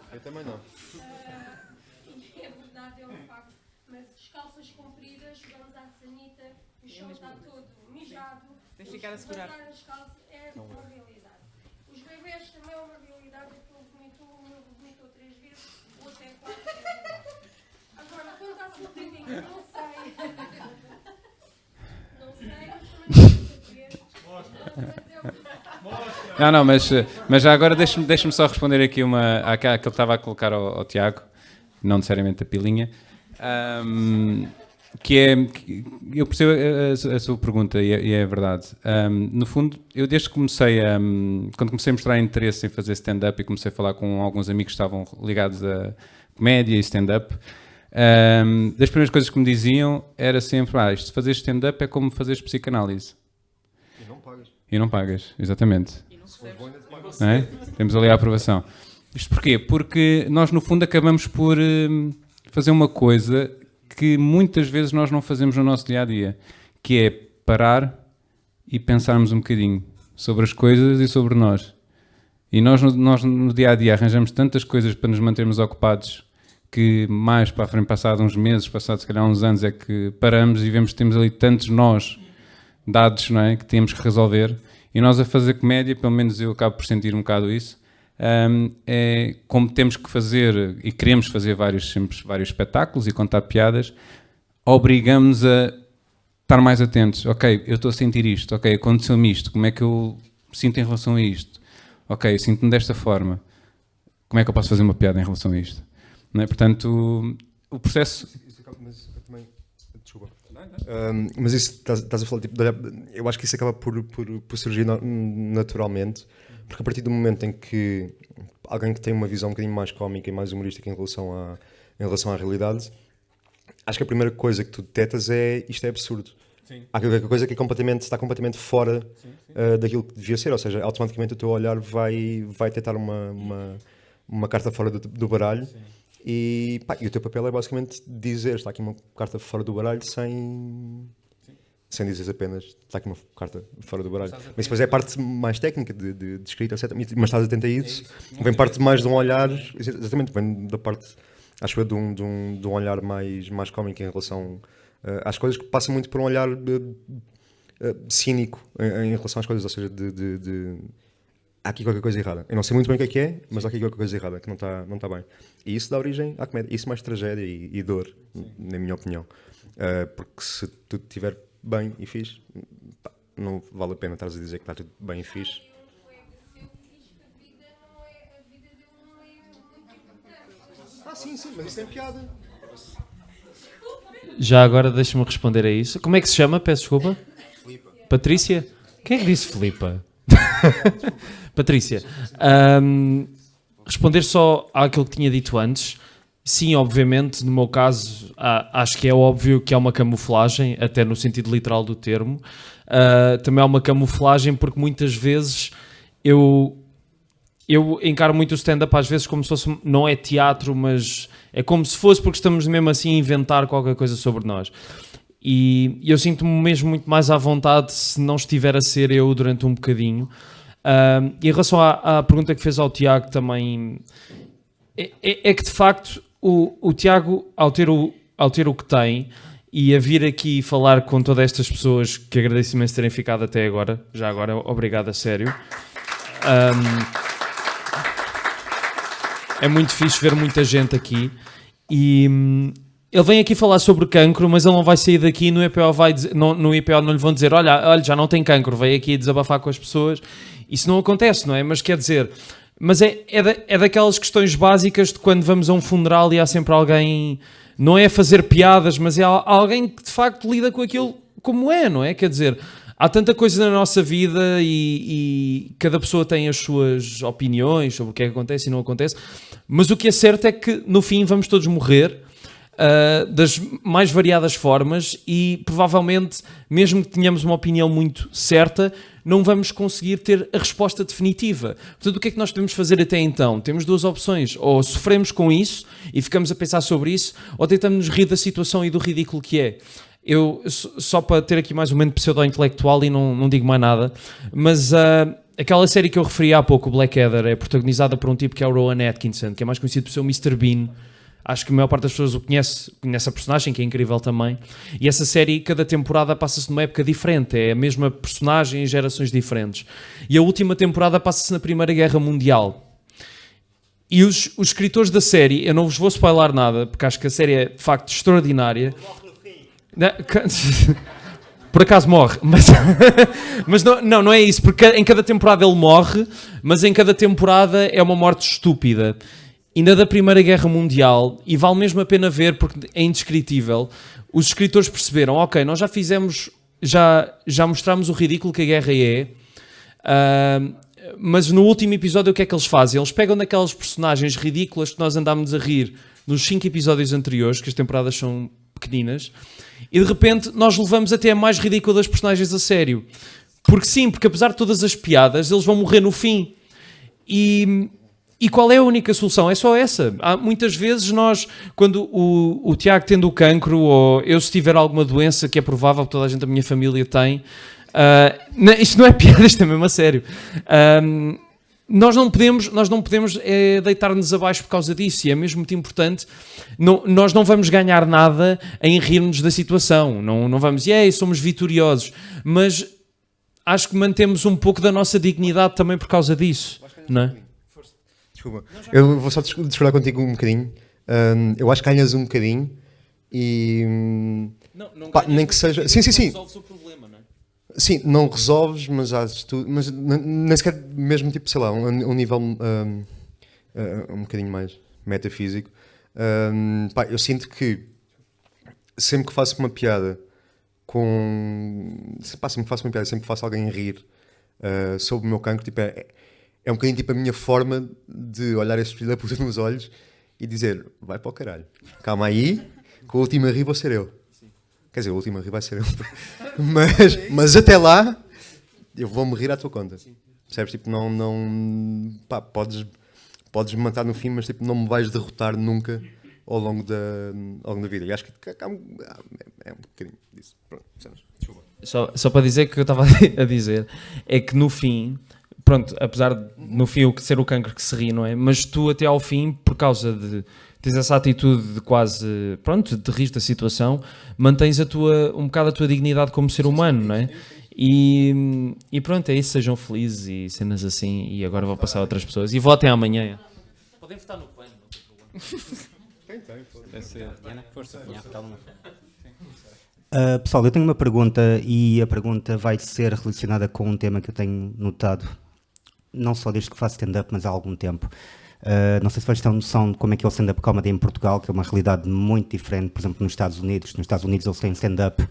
Eu também não. E é verdade, é um facto. Mas as calças compridas, vamos à sanita, o chão está todo mijado. Tens de ficar a segurar. As calças é uma realidade. Os bebés também é uma realidade. Aquele vomitou, o meu vomitou 3 vezes, o outro é 4 vezes. Agora, quando está surpreendido, não sei. Não sei, mas também não sei saber. Não, mas já agora deixa-me só responder aqui àquela que ele estava a colocar ao Tiago, não necessariamente a Pilinha, eu percebo a sua pergunta e é verdade. No fundo, eu desde que quando comecei a mostrar interesse em fazer stand-up e comecei a falar com alguns amigos que estavam ligados a comédia e stand-up, das primeiras coisas que me diziam era sempre, isto de fazer stand-up é como fazer psicanálise. E não pagas, exatamente. Não é? Temos ali a aprovação. Isto porquê? Porque nós, no fundo, acabamos por fazer uma coisa que muitas vezes nós não fazemos no nosso dia-a-dia, que é parar e pensarmos um bocadinho sobre as coisas e sobre nós. E nós no dia-a-dia arranjamos tantas coisas para nos mantermos ocupados que mais para a frente, passado uns meses, passado se calhar uns anos, é que paramos e vemos que temos ali tantos nós dados, não é, que temos que resolver. E nós a fazer comédia, pelo menos eu acabo por sentir um bocado isso, é como temos que fazer e queremos fazer vários espetáculos e contar piadas, obrigamos a estar mais atentos. Ok, eu estou a sentir isto, ok, aconteceu-me isto, como é que eu me sinto em relação a isto? Ok, sinto-me desta forma, como é que eu posso fazer uma piada em relação a isto? Não é? Portanto, o processo... Desculpa. Mas isso estás a falar, tipo, eu acho que isso acaba por surgir naturalmente, porque a partir do momento em que alguém que tem uma visão um bocadinho mais cómica e mais humorística em relação à realidade, acho que a primeira coisa que tu detectas é isto é absurdo. Sim. Há qualquer coisa que está completamente fora daquilo que devia ser, ou seja, automaticamente o teu olhar vai tentar uma carta fora do baralho. Sim. E o teu papel é basicamente dizer, está aqui uma carta fora do baralho sem dizer apenas, está aqui uma carta fora do baralho. Mas depois é a parte mais técnica de escrita, etc. Mas estás atento a isso. Vem parte mais de um olhar, exatamente, vem da parte, acho eu, de um olhar mais cómico em relação às coisas, que passa muito por um olhar cínico em relação às coisas, ou seja, há aqui qualquer coisa errada. Eu não sei muito bem o que é, mas há aqui qualquer coisa errada, que não está bem. E isso dá origem à comédia. Isso mais tragédia e dor, na minha opinião. Porque se tudo estiver bem e fixe, não vale a pena estares a dizer que está tudo bem e fixe. Sim, mas isso tem piada. Já agora deixa-me responder a isso. Como é que se chama? Peço desculpa. Filipa. Patrícia? Quem é que disse Filipa? Patrícia, responder só àquilo que tinha dito antes. Sim, obviamente, no meu caso, acho que é óbvio que é uma camuflagem, até no sentido literal do termo. Também é uma camuflagem porque muitas vezes eu encaro muito o stand-up às vezes como se fosse, não é teatro, mas é como se fosse porque estamos mesmo assim a inventar qualquer coisa sobre nós. E eu sinto-me mesmo muito mais à vontade se não estiver a ser eu durante um bocadinho. E em relação à pergunta que fez ao Tiago também, é que de facto o Tiago, ao ter o que tem e a vir aqui falar com todas estas pessoas, que agradeço imenso terem ficado até agora, já agora, obrigado a sério. É muito fixe ver muita gente aqui e... Ele vem aqui falar sobre cancro, mas ele não vai sair daqui no IPO, no IPO não lhe vão dizer olha, já não tem cancro, veio aqui desabafar com as pessoas. Isso não acontece, não é? Mas quer dizer, é daquelas questões básicas de quando vamos a um funeral e há sempre alguém, não é fazer piadas, mas é alguém que de facto lida com aquilo como é, não é? Quer dizer, há tanta coisa na nossa vida e cada pessoa tem as suas opiniões sobre o que é que acontece e não acontece, mas o que é certo é que no fim vamos todos morrer, das mais variadas formas e provavelmente, mesmo que tenhamos uma opinião muito certa, não vamos conseguir ter a resposta definitiva. Portanto, o que é que nós podemos fazer até então? Temos duas opções: ou sofremos com isso e ficamos a pensar sobre isso, ou tentamos nos rir da situação e do ridículo que é. Eu, só para ter aqui mais um momento pseudo-intelectual e não digo mais nada, mas aquela série que eu referi há pouco, o Blackadder, é protagonizada por um tipo que é o Rowan Atkinson, que é mais conhecido por ser o Mr. Bean. Acho que a maior parte das pessoas o conhece a personagem, que é incrível também. E essa série, cada temporada passa-se numa época diferente. É a mesma personagem em gerações diferentes. E a última temporada passa-se na Primeira Guerra Mundial. E os escritores da série, eu não vos vou spoiler nada, porque acho que a série é de facto extraordinária. Por acaso morre, mas não é isso, porque em cada temporada ele morre, mas em cada temporada é uma morte estúpida. Ainda da Primeira Guerra Mundial, e vale mesmo a pena ver porque é indescritível, os escritores perceberam, ok, nós já fizemos, já mostramos o ridículo que a guerra é, mas no último episódio o que é que eles fazem? Eles pegam naquelas personagens ridículas que nós andámos a rir nos 5 episódios anteriores, que as temporadas são pequeninas, e de repente nós levamos até a mais ridícula das personagens a sério. Porque sim, porque apesar de todas as piadas, eles vão morrer no fim. E qual é a única solução? É só essa. Há muitas vezes nós, quando o Tiago tendo o cancro, ou eu se tiver alguma doença que é provável que toda a gente da minha família tem, isto não é piada, isto é mesmo a sério. Nós não podemos deitar-nos abaixo por causa disso, e é mesmo muito importante. Nós não vamos ganhar nada em rir-nos da situação, não vamos, somos vitoriosos, mas acho que mantemos um pouco da nossa dignidade também por causa disso, não é? Desculpa, eu vou só discordar contigo um bocadinho. Eu acho que ganhas um bocadinho e... nem que seja... Sim. Resolves o problema, não é? Sim, não resolves, mas nem sequer mesmo, tipo, sei lá, um nível um bocadinho mais metafísico. Eu sinto que sempre que faço uma piada sempre que faço alguém rir sobre o meu cancro, tipo, é um bocadinho tipo a minha forma de olhar esse filho da puta nos olhos e dizer, vai para o caralho, calma aí, que a última a rir vou ser eu. Quer dizer, a última a rir vai ser eu. mas até lá, eu vou-me rir à tua conta. Percebes? Tipo, podes me matar no fim, mas tipo, não me vais derrotar nunca ao longo da vida. E acho que é um bocadinho disso. Pronto, desculpa. Só para dizer que o que eu estava a dizer é que no fim, pronto, apesar de no fim ser o cancro que se ri, não é? Mas tu até ao fim, por causa de tens essa atitude de quase, pronto, de rir da situação, mantens um bocado a tua dignidade como ser humano, não é? E pronto, é isso, sejam felizes e cenas assim, e agora vou passar a outras pessoas. E votem amanhã. Podem votar no PAN, não tem problema. Pessoal, eu tenho uma pergunta e a pergunta vai ser relacionada com um tema que eu tenho notado, não só desde que faço stand-up, mas há algum tempo. Não sei se vocês têm noção de como é que é o stand-up comedy em Portugal, que é uma realidade muito diferente, por exemplo, nos Estados Unidos. Nos Estados Unidos eles têm stand-up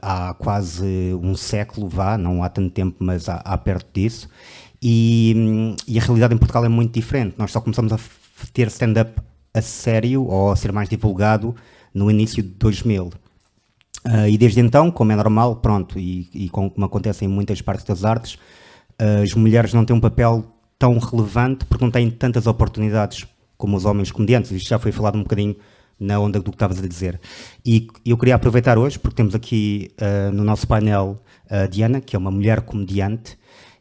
há quase um século, não há tanto tempo, mas há perto disso. E a realidade em Portugal é muito diferente. Nós só começamos a ter stand-up a sério, ou a ser mais divulgado, no início de 2000. E desde então, como é normal, pronto, e como acontece em muitas partes das artes, as mulheres não têm um papel tão relevante porque não têm tantas oportunidades como os homens comediantes. Isto já foi falado um bocadinho na onda do que estavas a dizer. E eu queria aproveitar hoje, porque temos aqui no nosso painel a Diana, que é uma mulher comediante,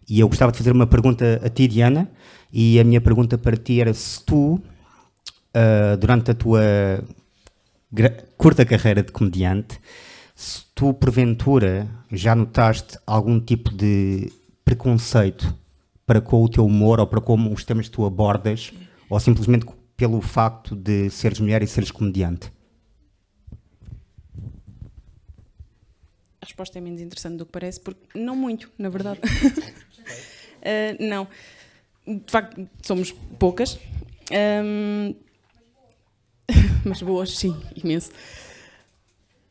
e eu gostava de fazer uma pergunta a ti, Diana, e a minha pergunta para ti era se tu, durante a tua curta carreira de comediante, se tu, porventura, já notaste algum tipo de preconceito para com o teu humor ou para como os temas que tu abordas, ou simplesmente pelo facto de seres mulher e seres comediante? A resposta é menos interessante do que parece, porque não muito, na verdade. Não. De facto, somos poucas. Mas boas, sim, imenso.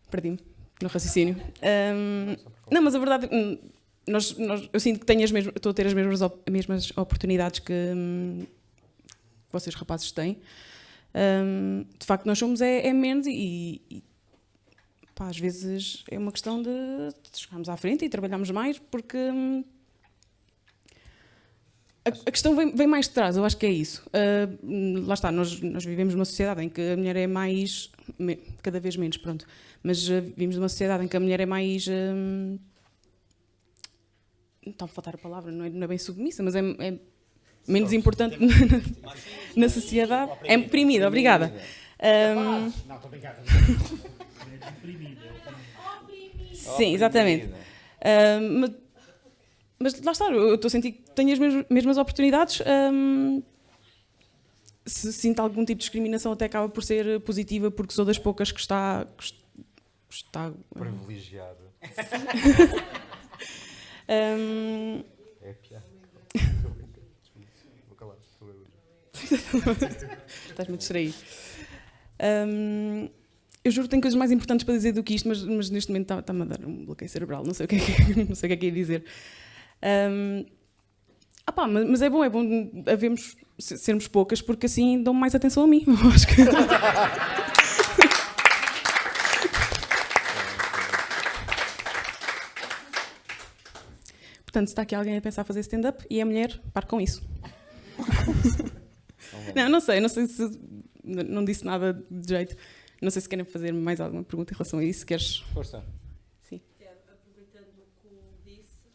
Perdi-me no raciocínio. Não, mas a verdade... eu sinto que estou a ter as mesmas oportunidades que vocês rapazes têm. De facto, nós somos menos e às vezes é uma questão de chegarmos à frente e trabalharmos mais, porque a questão vem mais de trás, eu acho que é isso. Lá está, nós vivemos numa sociedade em que a mulher é mais cada vez menos, pronto. Mas vimos numa sociedade em que a mulher é mais... está a faltar a palavra, não é bem submissa, mas é menos importante na sociedade. É oprimida, obrigada. Não, estou obrigada. Sim, exatamente. Mas lá está, eu estou a sentir que tenho as mesmas oportunidades. Se sinto algum tipo de discriminação, até acaba por ser positiva, porque sou das poucas que está privilegiada. É piada. Vou calar. Estás-me a distrair. Eu juro que tenho coisas mais importantes para dizer do que isto, mas neste momento está-me a dar um bloqueio cerebral, não sei o que é que ia dizer. Mas é bom sermos poucas, porque assim dão mais atenção a mim. Eu acho que... Portanto, se está aqui alguém a pensar fazer stand-up e é mulher, pare com isso. Não sei se... Não disse nada de jeito. Não sei se querem fazer mais alguma pergunta em relação a isso. Queres... Força. Sim. Aproveitando o que disse,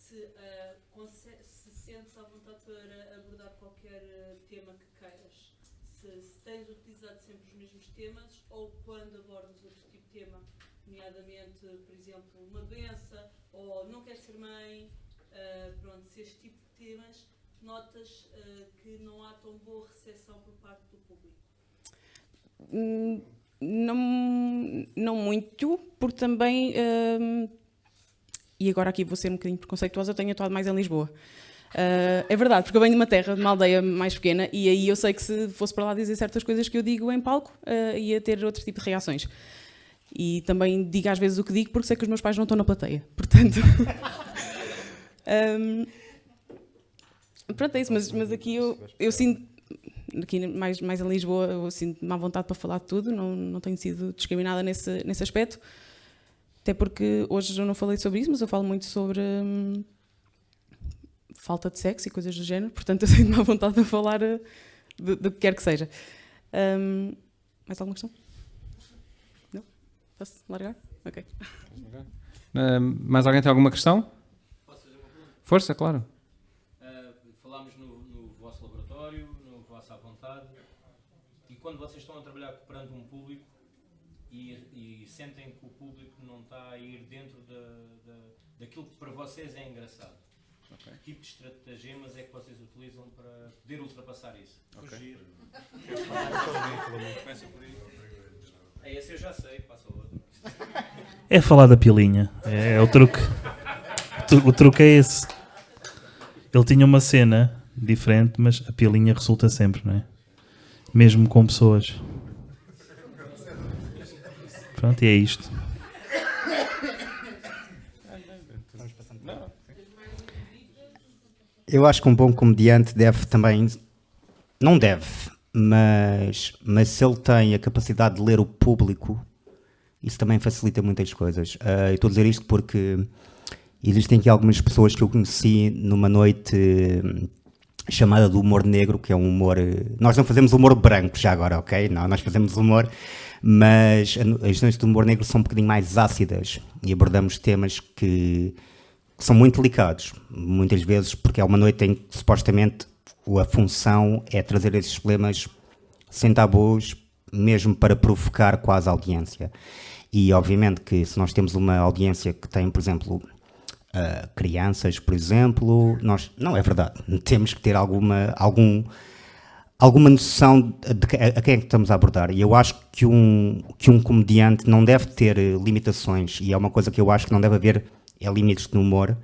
se sentes à vontade para abordar qualquer tema que queiras, se tens utilizado sempre os mesmos temas ou quando abordas outro tipo de tema, nomeadamente, por exemplo, uma doença ou não queres ser mãe, se este tipo de temas notas que não há tão boa recepção por parte do público? Não muito, porque também, e agora aqui vou ser um bocadinho preconceituosa, eu tenho atuado mais em Lisboa. É verdade, porque eu venho de uma terra, de uma aldeia mais pequena, e aí eu sei que se fosse para lá dizer certas coisas que eu digo em palco, ia ter outro tipo de reações. E também digo às vezes o que digo porque sei que os meus pais não estão na plateia, portanto... Pronto, é isso, mas aqui eu sinto... Aqui mais em Lisboa eu sinto-me à vontade para falar de tudo, não tenho sido discriminada nesse aspecto, até porque hoje eu não falei sobre isso, mas eu falo muito sobre falta de sexo e coisas do género, portanto eu sinto-me à vontade para falar do que quer que seja. Mais alguma questão? Não? Posso largar? Ok. Mais alguém tem alguma questão? Posso fazer uma pergunta? Força, claro. Falámos no vosso laboratório, no vosso à vontade, e quando vocês estão a trabalhar perante um público e sentem que o público não está a ir dentro daquilo que para vocês é engraçado, que tipo de estratagemas é que vocês utilizam para poder ultrapassar isso? Fugir. Começa por aí. Esse eu já sei, passa ao outro. É falar da pilinha, é o truque. O truque é esse. Ele tinha uma cena diferente, mas a pilinha resulta sempre, não é? Mesmo com pessoas. Pronto, e é isto. Eu acho que um bom comediante deve também... Não deve, mas se ele tem a capacidade de ler o público, isso também facilita muitas coisas. Eu estou a dizer isto porque... Existem aqui algumas pessoas que eu conheci numa noite chamada do humor negro, que é um humor... Nós não fazemos humor branco já agora, ok? Não, nós fazemos humor, mas as noites do humor negro são um bocadinho mais ácidas e abordamos temas que são muito delicados, muitas vezes porque é uma noite em que supostamente a função é trazer esses problemas sem tabus, mesmo para provocar quase a audiência. E obviamente que se nós temos uma audiência que tem, por exemplo... crianças, por exemplo, nós, não é verdade, temos que ter alguma noção de a quem é que estamos a abordar, e eu acho que um comediante não deve ter limitações, e é uma coisa que eu acho que não deve haver limites no humor.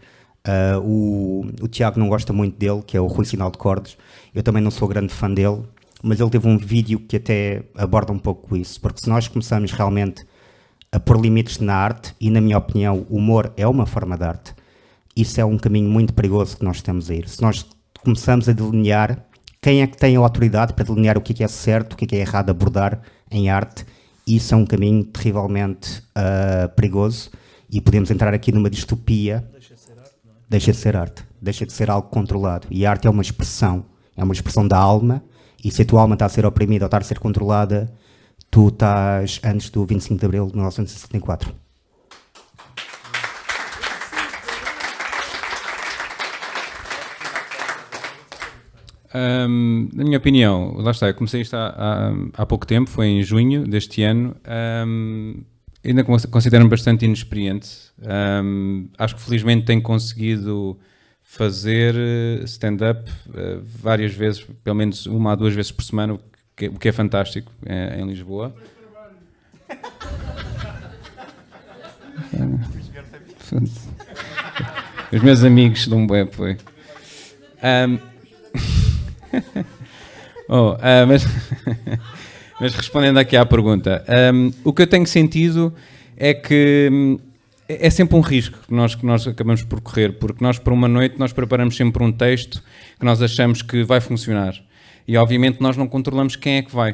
O Tiago não gosta muito dele, que é o Rui Sinal de Cordes, eu também não sou grande fã dele, mas ele teve um vídeo que até aborda um pouco isso, porque se nós começamos realmente a pôr limites na arte, e na minha opinião o humor é uma forma de arte, isso é um caminho muito perigoso que nós estamos a ir. Se nós começamos a delinear, quem é que tem a autoridade para delinear o que é certo, o que é errado abordar em arte, isso é um caminho terrivelmente perigoso, e podemos entrar aqui numa distopia. Deixa de ser arte, não é? Deixa de ser arte, deixa de ser algo controlado, e a arte é uma expressão da alma, e se a tua alma está a ser oprimida ou está a ser controlada, tu estás antes do 25 de Abril de 1964. Na minha opinião, lá está, eu comecei isto há pouco tempo, foi em junho deste ano. Ainda considero-me bastante inexperiente. Acho que felizmente tenho conseguido fazer stand-up várias vezes, pelo menos 1 a 2 vezes por semana, o que é fantástico em Lisboa. Os meus amigos dão um bué apoio. Mas respondendo aqui à pergunta, o que eu tenho sentido é que é sempre um risco que nós acabamos por correr, porque nós para uma noite nós preparamos sempre um texto que nós achamos que vai funcionar e obviamente nós não controlamos quem é que vai,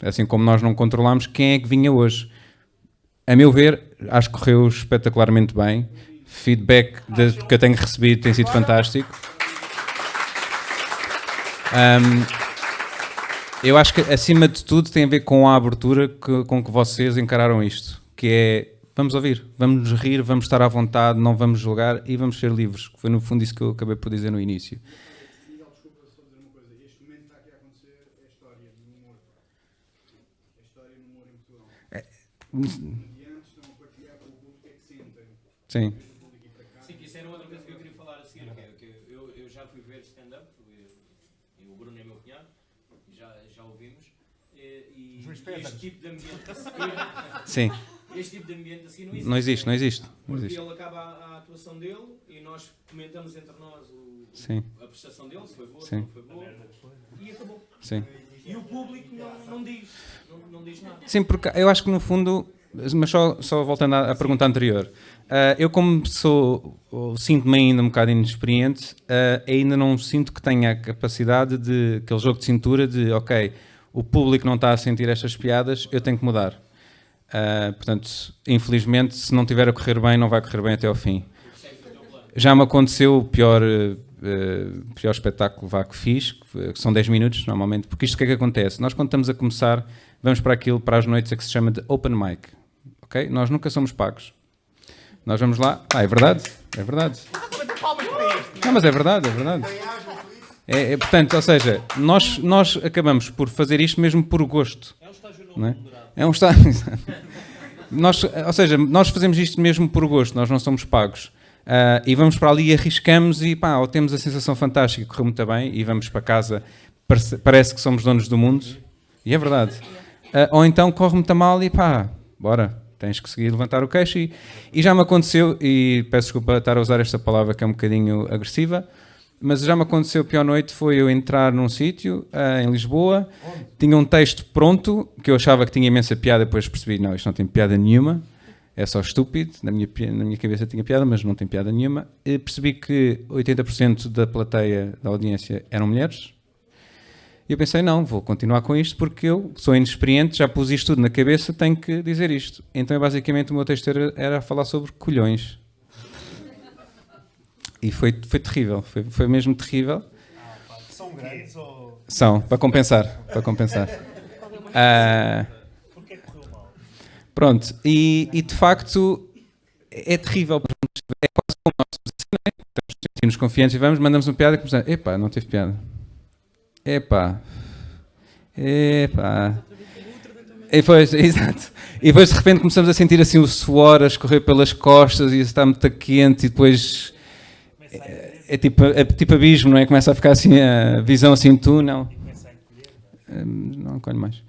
assim como nós não controlamos quem é que vinha hoje. A meu ver, acho que correu espetacularmente bem, feedback que eu tenho recebido tem sido fantástico. Eu acho que acima de tudo tem a ver com a abertura com que vocês encararam isto, que é, vamos ouvir, vamos nos rir, vamos estar à vontade, não vamos julgar e vamos ser livres, que foi no fundo isso que eu acabei por dizer no início. Desculpa, só dizer uma coisa, este momento está aqui a acontecer, é a história no humor. É a história no humor em Portugal. Os comediantes estão a partilhar com o público que sentem. Sim. Sim, que isso era outra coisa que eu queria falar a seguir, que eu já fui ver stand-up, o Bruno é meu cunhado, já ouvimos, e este tipo de ambiente a seguir... Sim. Este tipo de ambiente a seguir não existe. Não existe. Porque ele acaba a atuação dele e nós comentamos entre nós a prestação dele, se foi boa, se não foi boa, e acabou. Sim. E o público não diz nada. Sim, porque eu acho que no fundo, mas só voltando à pergunta anterior, eu como sinto-me ainda um bocado inexperiente, ainda não sinto que tenha a capacidade de, aquele jogo de cintura de, ok, o público não está a sentir estas piadas, eu tenho que mudar. Portanto, infelizmente, se não tiver a correr bem, não vai correr bem até ao fim. Já me aconteceu o pior espetáculo que fiz, que são 10 minutos normalmente, porque isto o que é que acontece? Nós quando estamos a começar, vamos para as noites que se chama de open mic, ok? Nós nunca somos pagos. Nós vamos lá, é verdade. Não, mas é verdade. Portanto, ou seja, nós acabamos por fazer isto mesmo por gosto. É um estágio não remunerado. É um estágio. Ou seja, nós fazemos isto mesmo por gosto, nós não somos pagos. E vamos para ali e arriscamos e ou temos a sensação fantástica, correu muito bem e vamos para casa, parece que somos donos do mundo, e é verdade. Ou então corre muito mal e bora, tens que seguir levantar o queixo. E já me aconteceu, e peço desculpa estar a usar esta palavra que é um bocadinho agressiva, mas já me aconteceu, a pior noite foi eu entrar num sítio em Lisboa, tinha um texto pronto, que eu achava que tinha imensa piada, depois percebi, não, isto não tem piada nenhuma, é só estúpido, na minha cabeça tinha piada, mas não tem piada nenhuma. E percebi que 80% da plateia, da audiência, eram mulheres, e eu pensei, não, vou continuar com isto, porque eu sou inexperiente, já pus isto tudo na cabeça, tenho que dizer isto. Então, basicamente, o meu texto era a falar sobre colhões. E foi terrível, foi mesmo terrível. São grandes ou... São, para compensar. Porquê que correu mal? Pronto, e de facto é terrível. É quase como nós estamos sentimos confiantes e mandamos uma piada e começamos, epá, não teve piada. Epá. E depois, exato. E depois de repente começamos a sentir assim o suor a escorrer pelas costas e está muito quente e depois... É tipo abismo, não é? Começa a ficar assim a visão assim túnel. Não encolho mais.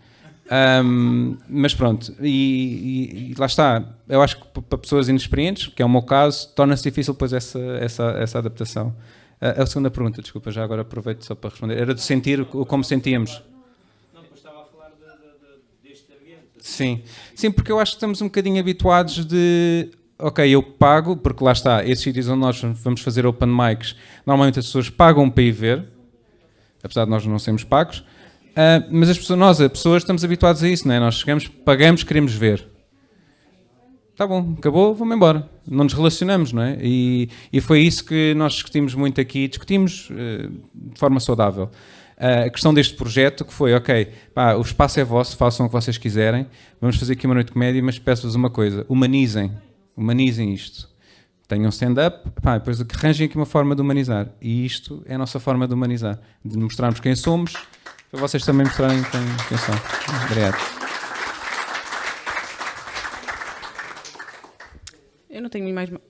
Mas pronto, e lá está. Eu acho que para pessoas inexperientes, que é o meu caso, torna-se difícil depois essa adaptação. A segunda pergunta, desculpa, já agora aproveito só para responder. Era de sentir como sentíamos. Não, depois estava a falar deste ambiente. Sim, porque eu acho que estamos um bocadinho habituados de... Ok, eu pago, porque lá está, esses sítios onde nós vamos fazer open mics, normalmente as pessoas pagam para ir ver, apesar de nós não sermos pagos, mas as pessoas estamos habituados a isso, não é? Nós chegamos, pagamos, queremos ver. Tá bom, acabou, vamos embora. Não nos relacionamos, não é? E foi isso que nós discutimos muito aqui, discutimos de forma saudável. a questão deste projeto, que foi, ok, pá, o espaço é vosso, façam o que vocês quiserem, vamos fazer aqui uma noite de comédia, mas peço-vos uma coisa, humanizem isto. Tenham stand-up, pá, depois arranjem aqui uma forma de humanizar. E isto é a nossa forma de humanizar, de mostrarmos quem somos, para vocês também mostrarem quem são. Obrigado. Eu não tenho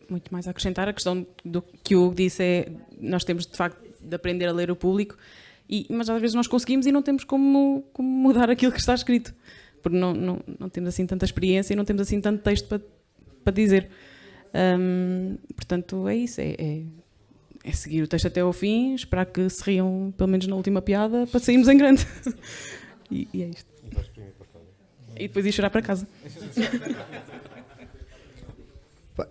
muito mais a acrescentar. A questão do que o Hugo disse é nós temos de facto de aprender a ler o público, mas às vezes nós conseguimos e não temos como mudar aquilo que está escrito, porque não temos assim tanta experiência e não temos assim tanto texto para dizer. Portanto, é isso. É seguir o texto até ao fim, esperar que se riam pelo menos na última piada para sairmos em grande. E é isto. E depois ir chorar para casa.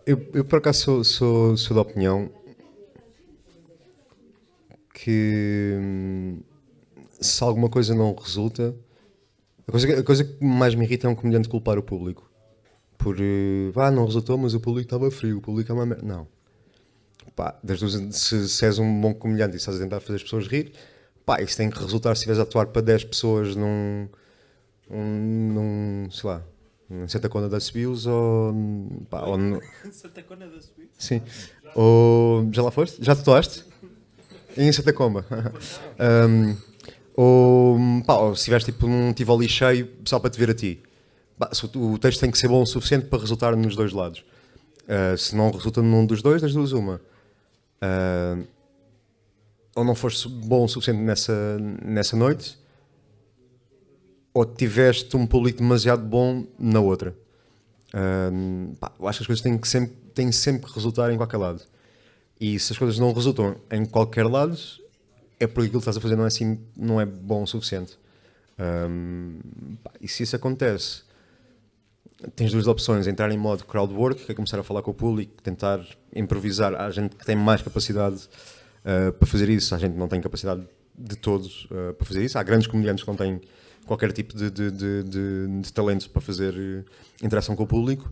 Eu por acaso sou da opinião que se alguma coisa não resulta, a coisa que mais me irrita é um comediante culpar o público. Não resultou, mas o público estava frio, o público é uma merda. Não. Pá, se és um bom comediante e estás a tentar fazer as pessoas rir, pá, isso tem que resultar se estiveres a atuar para 10 pessoas num sei lá, em Santa Conda da Subios ou Santa Conda da Subios? Sim. Ou já lá foste? Já tatuaste? Em Santa Comba. Ou se tiveres tipo num Tivoli cheio só para te ver a ti. O texto tem que ser bom o suficiente para resultar nos dois lados. Se não resulta num dos dois, das duas uma. Ou não foste bom o suficiente nessa noite, ou tiveste um público demasiado bom na outra. Eu acho que as coisas têm sempre que resultar em qualquer lado. E se as coisas não resultam em qualquer lado, é porque aquilo que estás a fazer não é bom o suficiente. E se isso acontece, tens duas opções: entrar em modo crowd work, que é começar a falar com o público, tentar improvisar. Há gente que tem mais capacidade para fazer isso, há gente que não tem capacidade de todos para fazer isso. Há grandes comediantes que não têm qualquer tipo de talento para fazer interação com o público.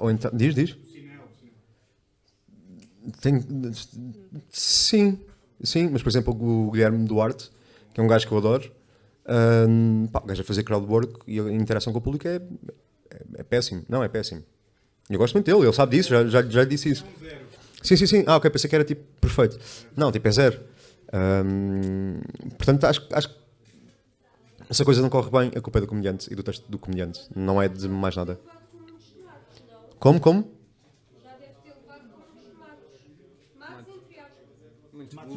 Ou então, diz. Sim, mas por exemplo o Guilherme Duarte, que é um gajo que eu adoro, o gajo a fazer crowd work e a interação com o público é péssimo. Não, é péssimo. Eu gosto muito dele, ele sabe disso, já disse isso. Sim. Ok, pensei que era tipo perfeito. Não, tipo é zero. Portanto, acho que se a coisa não corre bem, a culpa é do comediante e do texto do comediante, não é de mais nada. Como?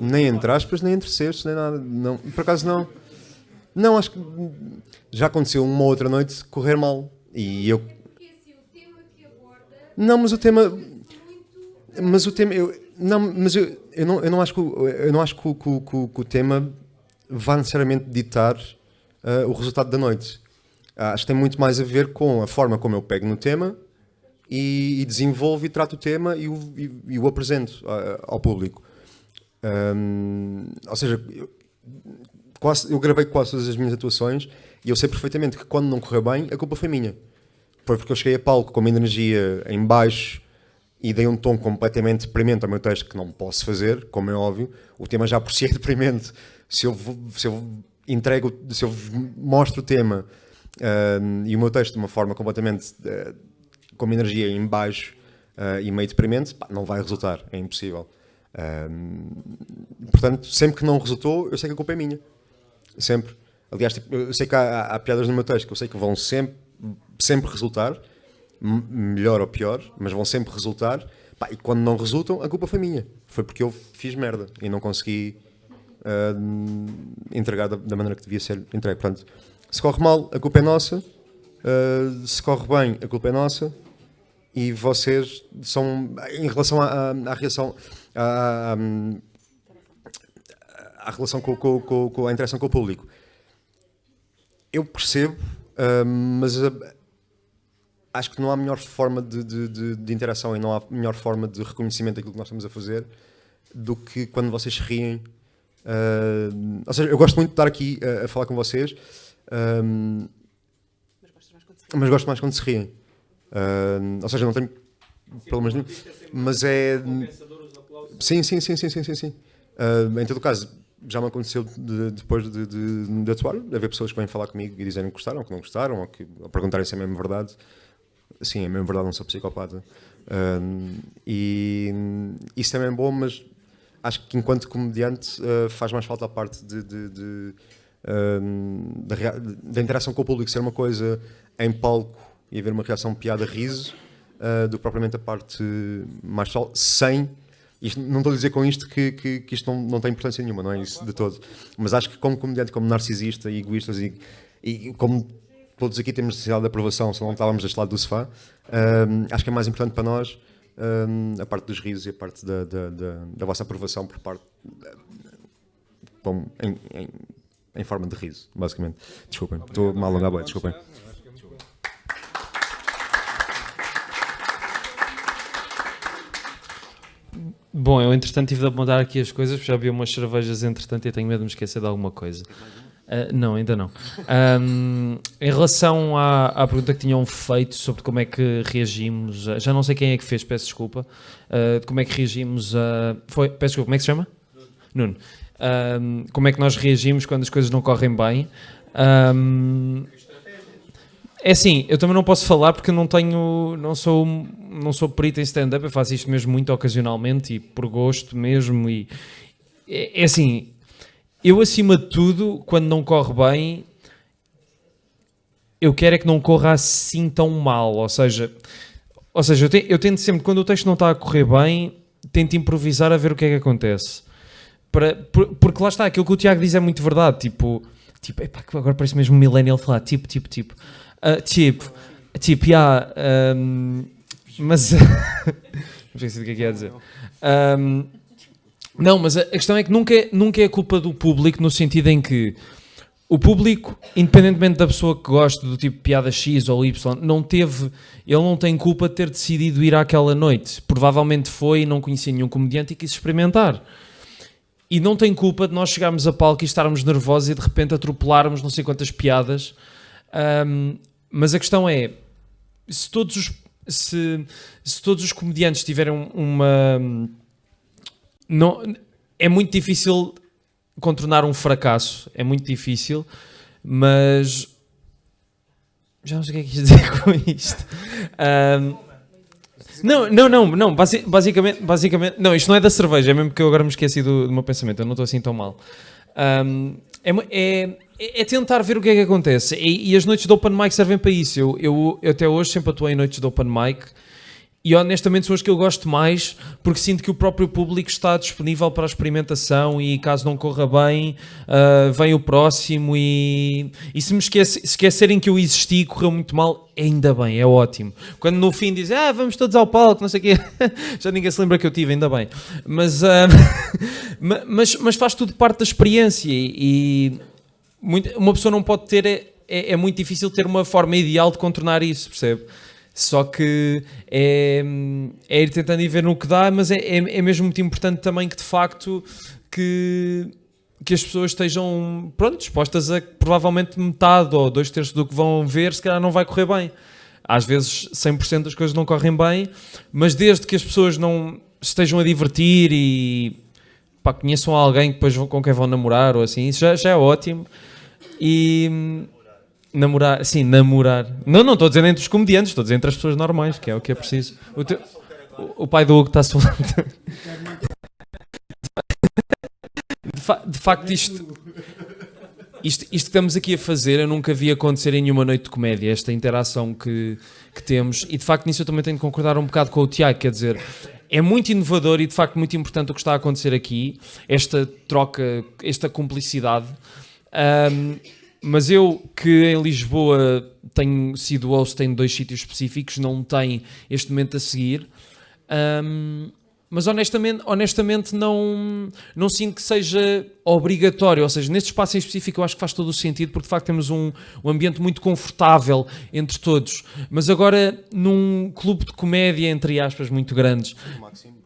Nem entre aspas, nem entre cestos, nem nada. Não, por acaso não. Não, acho que já aconteceu uma ou outra noite correr mal. E eu. Não, mas o tema. Eu não acho que o tema vá necessariamente ditar o resultado da noite. Acho que tem muito mais a ver com a forma como eu pego no tema e desenvolvo e trato o tema e o apresento ao público. Ou seja, eu gravei quase todas as minhas atuações e eu sei perfeitamente que quando não correu bem, a culpa foi minha. Foi porque eu cheguei a palco com uma energia em baixo e dei um tom completamente deprimente ao meu texto, que não posso fazer, como é óbvio. O tema já por si é deprimente. Se eu mostro o tema e o meu texto de uma forma completamente com uma energia em baixo e meio deprimente, não vai resultar, é impossível. Portanto, sempre que não resultou, eu sei que a culpa é minha. Sempre. Aliás, tipo, eu sei que há piadas no meu texto que eu sei que vão sempre resultar, melhor ou pior, mas vão sempre resultar. E quando não resultam, a culpa foi minha. Foi porque eu fiz merda e não consegui entregar da maneira que devia ser entregue. Portanto, se corre mal, a culpa é nossa. Se corre bem, a culpa é nossa. E vocês são, em relação à reação, à relação com a interação com o público, eu percebo, mas acho que não há melhor forma de interação e não há melhor forma de reconhecimento daquilo que nós estamos a fazer do que quando vocês se riem. Ou seja, eu gosto muito de estar aqui a falar com vocês, mas gosto mais quando se riem. Ou seja, não tenho problemas nenhum, mas é. Sim. Em todo caso, já me aconteceu depois de atuar, de haver pessoas que vêm falar comigo e dizerem que gostaram, que não gostaram, ou perguntarem se é mesmo verdade. Sim, é mesmo verdade, não sou psicopata. E isso também é bom, mas acho que enquanto comediante faz mais falta a parte da interação com o público ser uma coisa em palco e haver uma reação piada-riso, do que propriamente a parte mais pessoal, sem... não estou a dizer com isto que isto não tem importância nenhuma, não é isso de todo. Mas acho que como comediante, como narcisista e egoístas e como todos aqui temos necessidade de aprovação, se não estávamos deste lado do sofá, acho que é mais importante para nós a parte dos risos e a parte da vossa aprovação por parte... em forma de riso, basicamente. Desculpem, estou-me a alongar bem, desculpem. Bom, eu entretanto tive de apontar aqui as coisas, porque já vi umas cervejas entretanto e tenho medo de me esquecer de alguma coisa. Não, ainda não. Em relação à pergunta que tinham feito sobre como é que reagimos, já não sei quem é que fez, peço desculpa, de como é que reagimos a... peço desculpa, como é que se chama? Nuno. Como é que nós reagimos quando as coisas não correm bem? É assim, eu também não posso falar porque eu não sou perito em stand-up, eu faço isto mesmo muito ocasionalmente e por gosto mesmo. E é assim, eu acima de tudo, quando não corre bem, eu quero é que não corra assim tão mal. Ou seja eu tento sempre, quando o texto não está a correr bem, tento improvisar a ver o que é que acontece. Porque lá está, aquilo que o Tiago diz é muito verdade. Tipo epá, agora parece mesmo um millennial falar mas não sei o que é que ia dizer. Não, mas a questão é que nunca é culpa do público, no sentido em que o público, independentemente da pessoa que gosta do tipo piada X ou Y, ele não tem culpa de ter decidido ir àquela noite. Provavelmente foi e não conhecia nenhum comediante e quis experimentar. E não tem culpa de nós chegarmos a palco e estarmos nervosos e de repente atropelarmos não sei quantas piadas. Mas a questão é, se todos os comediantes tiverem é muito difícil contornar um fracasso, é muito difícil, mas já não sei o que é que quis dizer com isto. Não, basicamente, não, isto não é da cerveja, é mesmo que eu agora me esqueci do meu pensamento, eu não estou assim tão mal. É tentar ver o que é que acontece, e as noites de open mic servem para isso. Eu até hoje sempre atuei em noites de open mic, e honestamente são as que eu gosto mais, porque sinto que o próprio público está disponível para a experimentação, e caso não corra bem, vem o próximo, e se me esquecerem que eu existi e correu muito mal, ainda bem, é ótimo. Quando no fim dizem, vamos todos ao palco, não sei o quê, já ninguém se lembra que eu tive, ainda bem. Mas faz tudo parte da experiência, e uma pessoa não pode ter, é muito difícil ter uma forma ideal de contornar isso, percebe? Só que é ir tentando ir ver no que dá, mas é mesmo muito importante também que de facto que as pessoas estejam dispostas a que provavelmente metade ou 2/3 do que vão ver se calhar não vai correr bem. Às vezes 100% das coisas não correm bem, mas desde que as pessoas não estejam a divertir e conheçam alguém que depois com quem vão namorar ou assim, isso já é ótimo. E namorar. Não estou a dizer entre os comediantes, estou a dizer entre as pessoas normais, que é o que é preciso. O pai do Hugo está solto. De facto, isto que estamos aqui a fazer, eu nunca vi acontecer em nenhuma noite de comédia, esta interação que temos, e de facto nisso eu também tenho de concordar um bocado com o Tiago, quer dizer, é muito inovador e de facto muito importante o que está a acontecer aqui, esta troca, esta cumplicidade. Mas eu, que em Lisboa tenho sido host em 2 sítios específicos, não tenho este momento a seguir, mas honestamente não sinto que seja obrigatório, ou seja, neste espaço em específico eu acho que faz todo o sentido, porque de facto temos um ambiente muito confortável entre todos, mas agora num clube de comédia, entre aspas, muito grandes,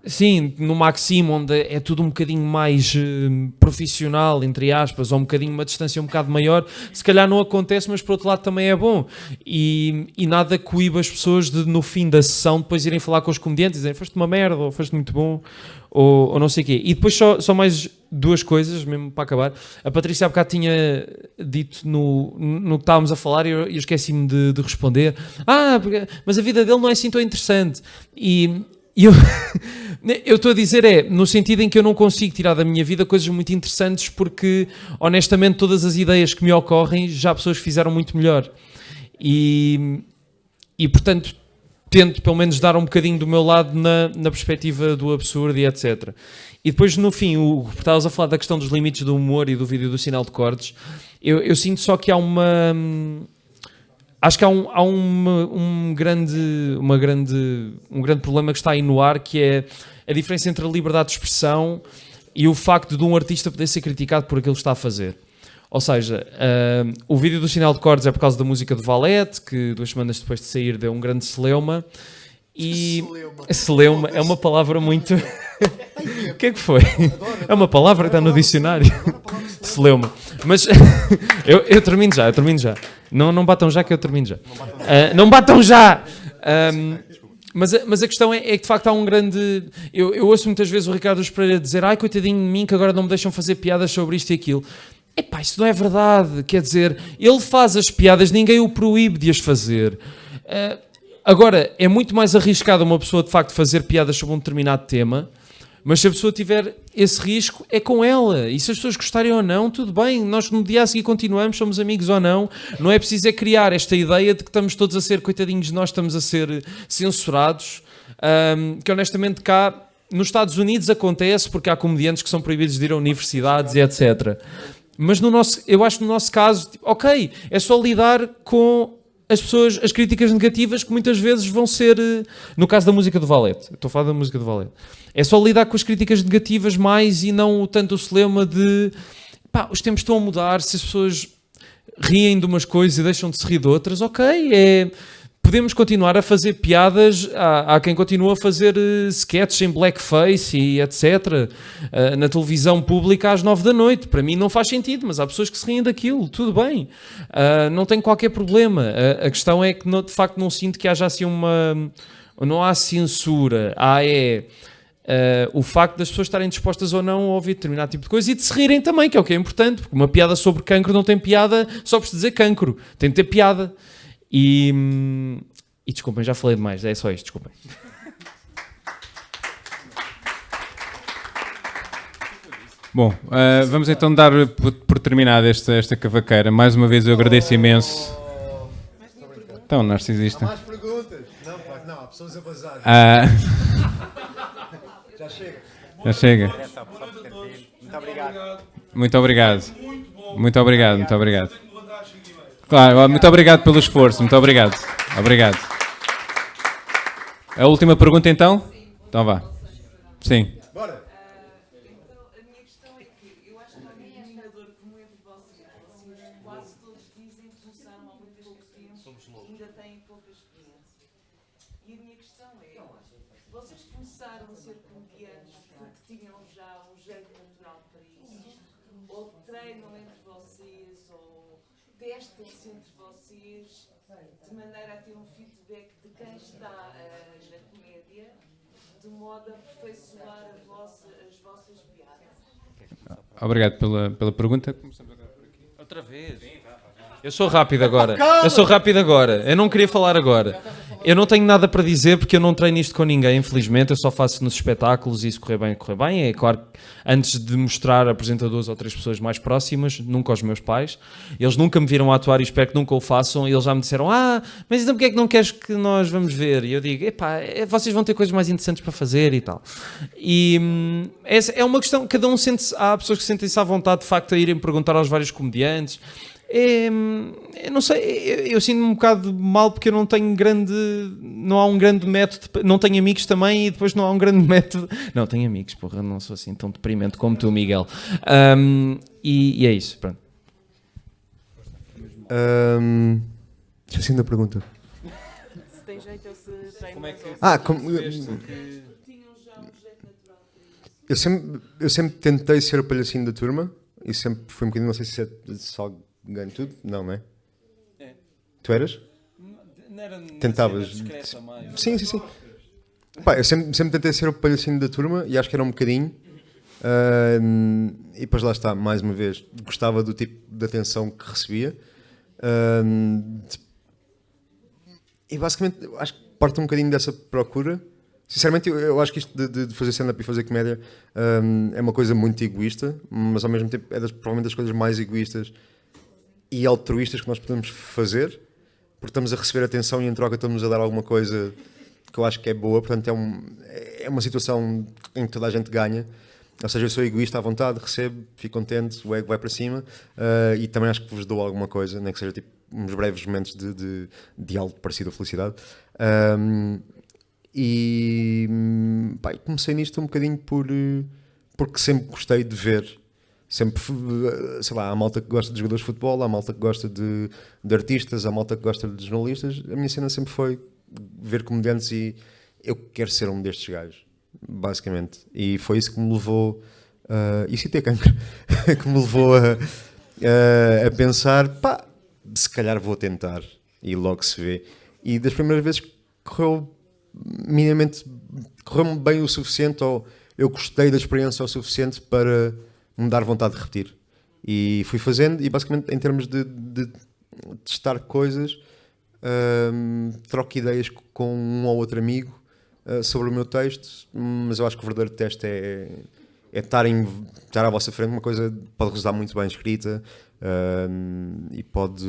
sim, no Maximo, onde é tudo um bocadinho mais profissional, entre aspas, ou um bocadinho uma distância um bocado maior, se calhar não acontece, mas por outro lado também é bom. E nada coíbe as pessoas de no fim da sessão depois irem falar com os comediantes e dizerem foste uma merda, ou foste muito bom, ou não sei o quê. E depois só mais 2 coisas, mesmo para acabar. A Patrícia há bocado tinha dito no que estávamos a falar e eu esqueci-me de responder. Mas a vida dele não é assim tão interessante. E eu estou a dizer no sentido em que eu não consigo tirar da minha vida coisas muito interessantes porque, honestamente, todas as ideias que me ocorrem já pessoas fizeram muito melhor. E portanto, tento pelo menos dar um bocadinho do meu lado na perspectiva do absurdo e etc. E depois, no fim, estavas a falar da questão dos limites do humor e do vídeo do sinal de cortes. Eu sinto só que há acho que há um grande problema que está aí no ar, que é a diferença entre a liberdade de expressão e o facto de um artista poder ser criticado por aquilo que está a fazer. Ou seja, o vídeo do sinal de cortes é por causa da música de Valete, que 2 semanas depois de sair deu um grande celeuma. E celeuma é uma palavra muito... O que é que foi? É uma palavra que está no dicionário. Celeuma. Mas eu termino já. Não batam já que eu termino já. Não batam já! Mas a questão é que de facto há um grande... Eu ouço muitas vezes o Ricardo Pereira dizer ai, coitadinho de mim que agora não me deixam fazer piadas sobre isto e aquilo. Epá, isso não é verdade. Quer dizer, ele faz as piadas, ninguém o proíbe de as fazer. Agora, é muito mais arriscado uma pessoa de facto fazer piadas sobre um determinado tema, mas se a pessoa tiver esse risco, é com ela. E se as pessoas gostarem ou não, tudo bem. Nós no dia a seguir continuamos, somos amigos ou não. Não é preciso criar esta ideia de que estamos todos a ser, coitadinhos de nós, estamos a ser censurados. Que honestamente cá, nos Estados Unidos acontece porque há comediantes que são proibidos de ir a universidades e etc. Mas eu acho que no nosso caso, ok, é só lidar com as críticas negativas que muitas vezes vão ser, no caso da música do Valete, estou a falar da música do Valete, é só lidar com as críticas negativas mais e não tanto o celeuma de, os tempos estão a mudar, se as pessoas riem de umas coisas e deixam de se rir de outras, ok, podemos continuar a fazer piadas, há quem continua a fazer sketches em blackface e etc. Na televisão pública às 9 da noite. Para mim não faz sentido, mas há pessoas que se riem daquilo, tudo bem. Não tem qualquer problema. A questão é que de facto não sinto que haja assim não há censura, o facto das pessoas estarem dispostas ou não a ouvir determinado tipo de coisa e de se rirem também, que é o que é importante, porque uma piada sobre cancro não tem piada só por se dizer cancro, tem de ter piada. E desculpem, já falei demais, é só isto, desculpem. Bom, vamos então dar por terminada esta cavaqueira. Mais uma vez eu agradeço imenso. Então, narcisista. Mais perguntas? Não, há pessoas a bazar. Já chega. Muito obrigado. Muito obrigado. Claro, muito obrigado pelo esforço, muito obrigado. Obrigado. A última pergunta então? Então vá. Sim. Bora. Então, a minha questão é que eu acho que há um denominador comum entre vocês. Vocês quase todos dizem que começaram há muito pouco tempo e ainda têm pouca experiência. E a minha questão é, vocês começaram a ser comediantes porque tinham já um jeito natural para isso? Ou treinam entre vocês? Ou testam-se entre vocês de maneira a ter um feedback de quem está na comédia, de modo a aperfeiçoar as vossas piadas? Obrigado pela pergunta. Começamos agora por aqui. Outra vez? Eu sou rápido agora. Eu não queria falar agora. Eu não tenho nada para dizer porque eu não treino isto com ninguém, infelizmente. Eu só faço nos espetáculos e se correr bem. É claro que antes de mostrar, apresento a 2 ou 3 pessoas mais próximas, nunca aos meus pais. Eles nunca me viram a atuar e espero que nunca o façam. E eles já me disseram, mas então porque é que não queres que nós vamos ver? E eu digo, vocês vão ter coisas mais interessantes para fazer e tal. E essa é uma questão, cada um sente-se, há pessoas que sentem-se à vontade de facto a irem perguntar aos vários comediantes. Eu não sei, eu sinto-me um bocado mal porque eu não há um grande método, não tenho amigos também e depois não há um grande método, não tenho amigos, porra, não sou assim tão deprimente como tu, Miguel. E é isso, pronto. Esqueci da pergunta. Se tem jeito ou se tem... Como é que... Eu sempre tentei ser o palhacinho da turma e sempre fui um bocadinho, não sei se ganho tudo? Não é? Tu eras? Não era Tentavas? Discreta, mais. Sim. Pá, eu sempre tentei ser o palhacinho da turma e acho que era um bocadinho. E depois lá está, mais uma vez, gostava do tipo de atenção que recebia. E basicamente, acho que parte um bocadinho dessa procura. Sinceramente, eu acho que isto de fazer stand-up e fazer comédia é uma coisa muito egoísta, mas ao mesmo tempo é provavelmente das coisas mais egoístas e altruístas que nós podemos fazer, porque estamos a receber atenção e em troca estamos a dar alguma coisa que eu acho que é boa. Portanto, é uma situação em que toda a gente ganha. Ou seja, eu sou egoísta à vontade, recebo, fico contente, o ego vai para cima, e também acho que vos dou alguma coisa, nem que seja tipo uns breves momentos de algo parecido à felicidade. Pá, comecei nisto um bocadinho porque sempre gostei de ver. Sempre, sei lá, há malta que gosta de jogadores de futebol, há malta que gosta de artistas, há malta que gosta de jornalistas. A minha cena sempre foi ver comediantes e eu quero ser um destes gajos, basicamente. E foi isso que me levou, isso e ter cancro, que me levou a pensar, pá, se calhar vou tentar e logo se vê. E das primeiras vezes correu minimamente, correu-me bem o suficiente, ou eu gostei da experiência o suficiente para me dar vontade de repetir. E fui fazendo, e basicamente em termos de testar coisas, troco ideias com um ou outro amigo sobre o meu texto, mas eu acho que o verdadeiro teste é estar à vossa frente. Uma coisa pode resultar muito bem escrita, e pode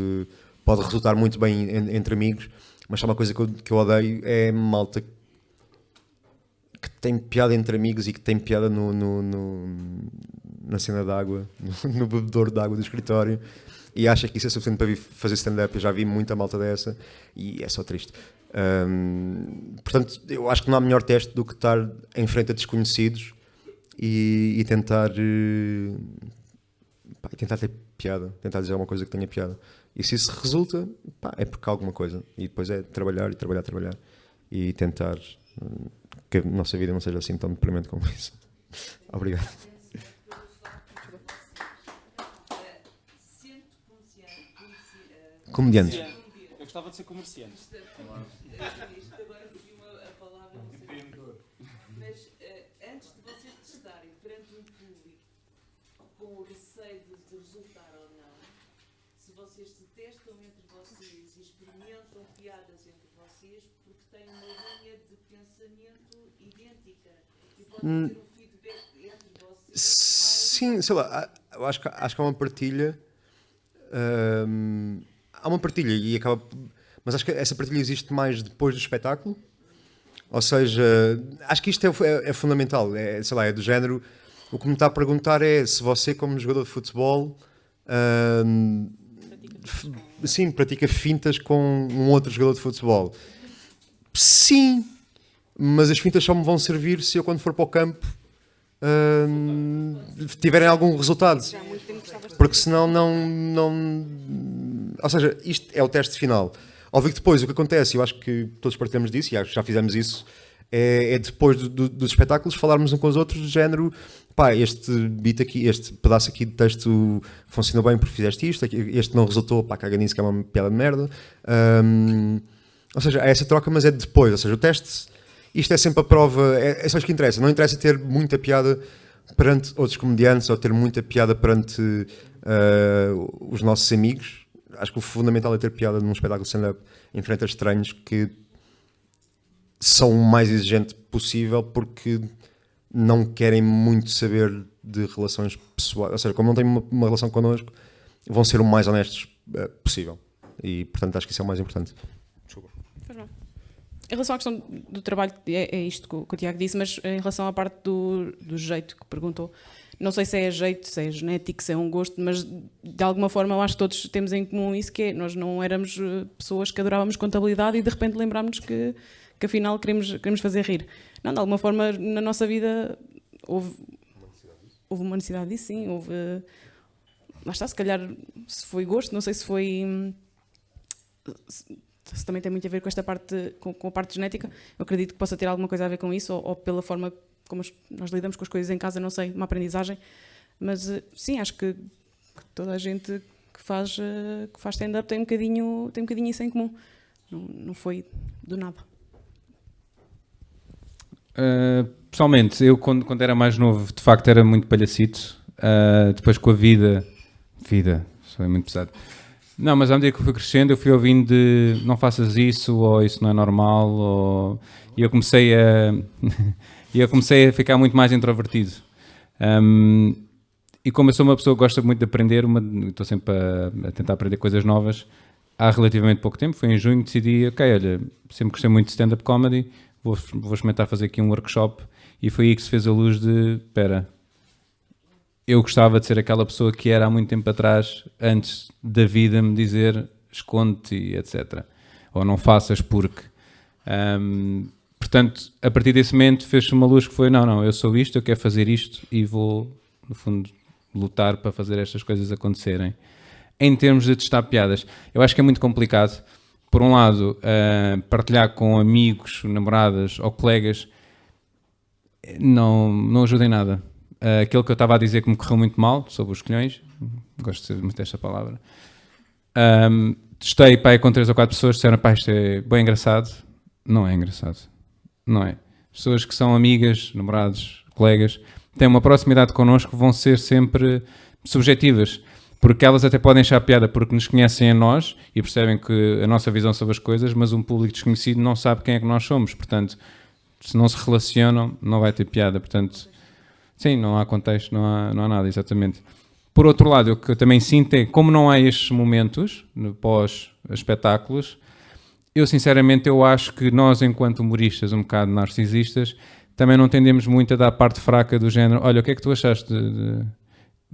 resultar muito bem entre amigos, mas só uma coisa que eu odeio é malta que tem piada entre amigos e que tem piada na cena d'água, no bebedouro de água do escritório, e acha que isso é suficiente para vir fazer stand-up. Eu já vi muita malta dessa e é só triste. Portanto, eu acho que não há melhor teste do que estar em frente a desconhecidos e tentar ter piada, tentar dizer alguma coisa que tenha piada. E se isso resulta, pá, é porque há alguma coisa. E depois é trabalhar e tentar que a nossa vida não seja assim tão deprimente como isso. Obrigado. Comediante. Eu gostava de ser comerciante. Agora fugiu a palavra, empreendedor. Mas antes de vocês testarem perante um público com o receio de resultar ou não, se vocês se testam entre vocês e experimentam piadas entre vocês, porque têm uma linha de pensamento idêntica e podem ter um feedback entre vocês. Sim, sei lá, acho que há uma partilha. Há uma partilha e acaba. Mas acho que essa partilha existe mais depois do espetáculo. Ou seja, acho que isto é fundamental. Sei lá, é do género. O que me está a perguntar é se você, como jogador de futebol, sim, pratica fintas com um outro jogador de futebol. Sim, mas as fintas só me vão servir se eu, quando for para o campo, tiverem algum resultado. Porque senão não. Ou seja, isto é o teste final. Óbvio que depois o que acontece, eu acho que todos partilhamos disso, e acho que já fizemos isso, é depois dos espetáculos falarmos uns com os outros, do género, pá, este beat aqui, este pedaço aqui de texto funcionou bem porque fizeste isto, este não resultou, pá, caga nisso que é uma piada de merda. Ou seja, é essa troca, mas é depois. Ou seja, o teste, isto é sempre a prova, é só isso que interessa. Não interessa ter muita piada perante outros comediantes ou ter muita piada perante os nossos amigos. Acho que o fundamental é ter piada num espetáculo de stand-up em frente a estranhos que são o mais exigente possível porque não querem muito saber de relações pessoais. Ou seja, como não têm uma relação connosco, vão ser o mais honestos possível. E, portanto, acho que isso é o mais importante. Desculpa. Em relação à questão do trabalho, é isto que o Tiago disse, mas em relação à parte do jeito que perguntou, não sei se é jeito, se é genético, se é um gosto, mas de alguma forma eu acho que todos temos em comum isso, que é, nós não éramos pessoas que adorávamos contabilidade e de repente lembrámos que afinal queremos fazer rir. Não, de alguma forma na nossa vida houve uma necessidade disso, sim, houve... Lá está, se calhar se foi gosto, não sei se foi... Se também tem muito a ver com esta parte, com a parte genética, eu acredito que possa ter alguma coisa a ver com isso, ou pela forma como nós lidamos com as coisas em casa, não sei, uma aprendizagem, mas sim, acho que toda a gente que faz stand-up tem um bocadinho isso em comum, não foi do nada. Pessoalmente, eu quando era mais novo, de facto era muito palhacito. Depois com a vida, foi muito pesado. Não, mas à medida que eu fui crescendo, eu fui ouvindo de não faças isso, ou isso não é normal, e eu comecei a ficar muito mais introvertido. E como eu sou uma pessoa que gosta muito de aprender, estou sempre a tentar aprender coisas novas, há relativamente pouco tempo, foi em junho, decidi, ok, olha, sempre gostei muito de stand-up comedy, vou experimentar fazer aqui um workshop, e foi aí que se fez a luz de, espera, eu gostava de ser aquela pessoa que era há muito tempo atrás, antes da vida me dizer esconde-te e etc. Ou não faças porque. Portanto, a partir desse momento fez-se uma luz que foi, não, eu sou isto, eu quero fazer isto e vou, no fundo, lutar para fazer estas coisas acontecerem. Em termos de testar piadas, eu acho que é muito complicado. Por um lado, partilhar com amigos, namoradas ou colegas não ajuda em nada. Aquilo que eu estava a dizer que me correu muito mal, sobre os colhões, gosto muito desta palavra, testei com 3 ou 4 pessoas, disseram, isto é bem engraçado. Não é engraçado, não é. Pessoas que são amigas, namorados, colegas, têm uma proximidade connosco, vão ser sempre subjetivas, porque elas até podem achar piada porque nos conhecem a nós e percebem que a nossa visão sobre as coisas, mas um público desconhecido não sabe quem é que nós somos, portanto, se não se relacionam, não vai ter piada, portanto... Sim, não há contexto, não há nada, exatamente. Por outro lado, o que eu também sinto é, como não há estes momentos, pós-espetáculos, eu sinceramente acho que nós, enquanto humoristas um bocado narcisistas, também não tendemos muito a dar parte fraca do género, olha, o que é que tu achaste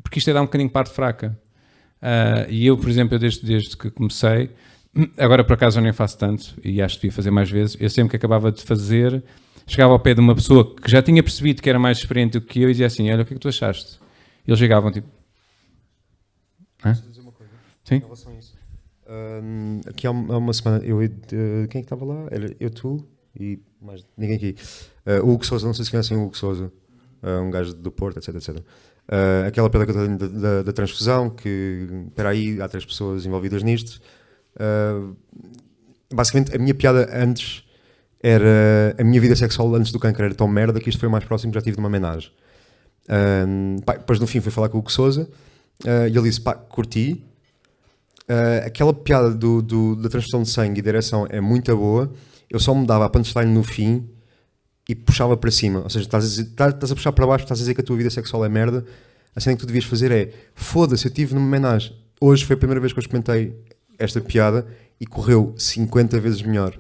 Porque isto é dar um bocadinho parte fraca. E eu, por exemplo, desde que comecei, agora por acaso eu nem faço tanto, e acho que devia fazer mais vezes, eu sempre que acabava de fazer... Chegava ao pé de uma pessoa que já tinha percebido que era mais experiente do que eu e dizia assim, olha, o que é que tu achaste? Eles chegavam tipo... Posso dizer uma coisa? Sim? Em relação a isso. Aqui há uma semana, quem é que estava lá? Era eu, tu e mais ninguém aqui. O Hugo Sousa, não sei se conhecem o Hugo Sousa, um gajo do Porto, etc. Aquela piada que eu tenho da transfusão, que, espera aí, há 3 pessoas envolvidas nisto. Basicamente, a minha piada antes... era a minha vida sexual antes do câncer era tão merda que isto foi o mais próximo que já tive de uma homenagem. Depois no fim fui falar com o Hugo Sousa e ele disse, curti. Aquela piada da transfusão de sangue e da ereção é muito boa, eu só me dava a punchline no fim e puxava para cima. Ou seja, estás a puxar para baixo, estás a dizer que a tua vida sexual é merda, a cena que tu devias fazer é, foda-se, eu tive numa homenagem. Hoje foi a primeira vez que eu experimentei esta piada e correu 50 vezes melhor.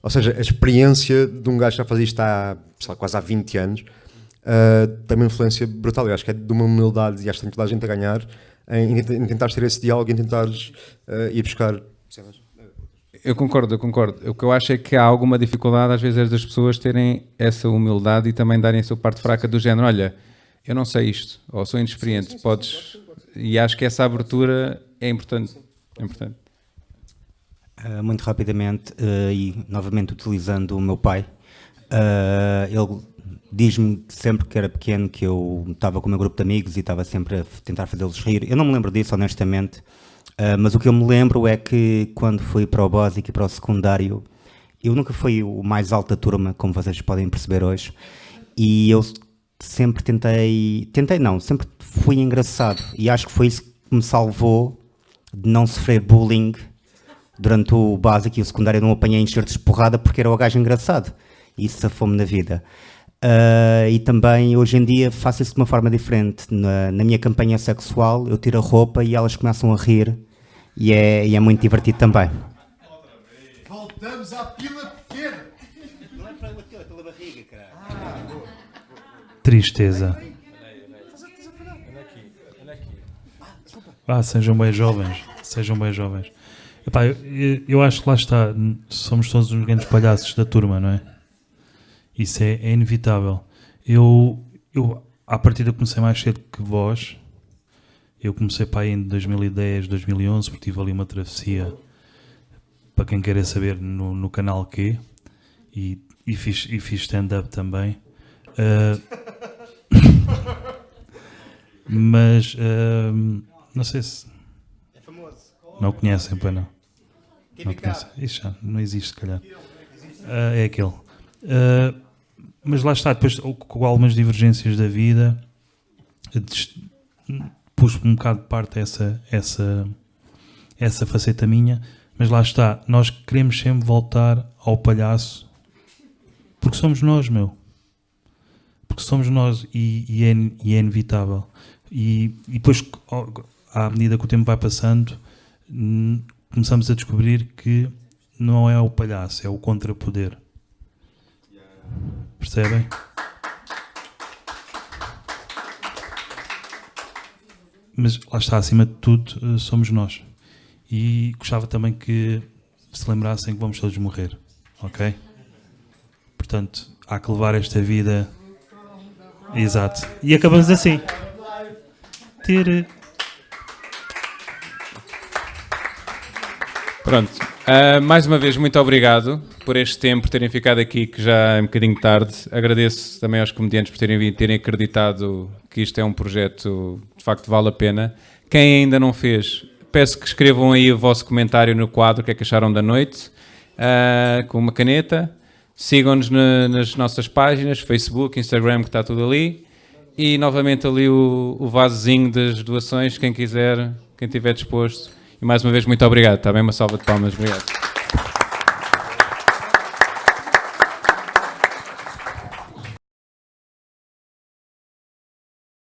Ou seja, a experiência de um gajo que já fazia isto há, quase há 20 anos tem uma influência brutal. Eu acho que é de uma humildade e acho que tem toda a gente a ganhar em tentar ter esse diálogo, em tentares ir buscar cenas. Eu concordo. O que eu acho é que há alguma dificuldade às vezes das pessoas terem essa humildade e também darem a sua parte fraca do género, olha, eu não sei isto, ou sou inexperiente, podes... E acho que essa abertura é importante. Muito rapidamente, e novamente utilizando o meu pai, ele diz-me sempre que era pequeno que eu estava com o meu grupo de amigos e estava sempre a tentar fazê-los rir. Eu não me lembro disso, honestamente, mas o que eu me lembro é que quando fui para o básico e para o secundário, eu nunca fui o mais alto da turma, como vocês podem perceber hoje, e eu sempre sempre fui engraçado, e acho que foi isso que me salvou de não sofrer bullying. Durante o básico e o secundário não apanhei enxertos de porrada porque era o gajo engraçado. E isso safou-me na vida. E também, hoje em dia, faço isso de uma forma diferente. Na minha campanha sexual, eu tiro a roupa e elas começam a rir. E é muito divertido também. Voltamos à pila pequena. Não é pela barriga, caralho. Tristeza. Sejam bem jovens. Epá, eu acho que lá está, somos todos uns grandes palhaços da turma, não é? Isso é inevitável. Eu à partida comecei mais cedo que vós. Eu comecei para aí em 2010, 2011, porque tive ali uma travessia, para quem queira saber, no canal Q, e fiz stand-up também. Mas não sei se... Não conhecem, pois não. Não conhecem. Isso já não existe, se calhar. É aquele. Mas lá está, depois com algumas divergências da vida, pus um bocado de parte essa faceta minha, mas lá está, nós queremos sempre voltar ao palhaço, porque somos nós, meu. Porque somos nós e é inevitável. E depois, à medida que o tempo vai passando, começamos a descobrir que não é o palhaço, é o contrapoder. Percebem? Mas lá está, acima de tudo, somos nós. E gostava também que se lembrassem que vamos todos morrer, ok? Portanto, há que levar esta vida... Exato. E acabamos assim. Tire. Pronto. Mais uma vez, muito obrigado por este tempo, por terem ficado aqui, que já é um bocadinho tarde. Agradeço também aos comediantes por terem vindo, terem acreditado que isto é um projeto de facto vale a pena. Quem ainda não fez, peço que escrevam aí o vosso comentário no quadro, o que é que acharam da noite, com uma caneta. Sigam-nos nas nossas páginas, Facebook, Instagram, que está tudo ali. E novamente ali o vasozinho das doações, quem quiser, quem estiver disposto. E mais uma vez, muito obrigado. Está bem? Uma salva de palmas. Obrigado.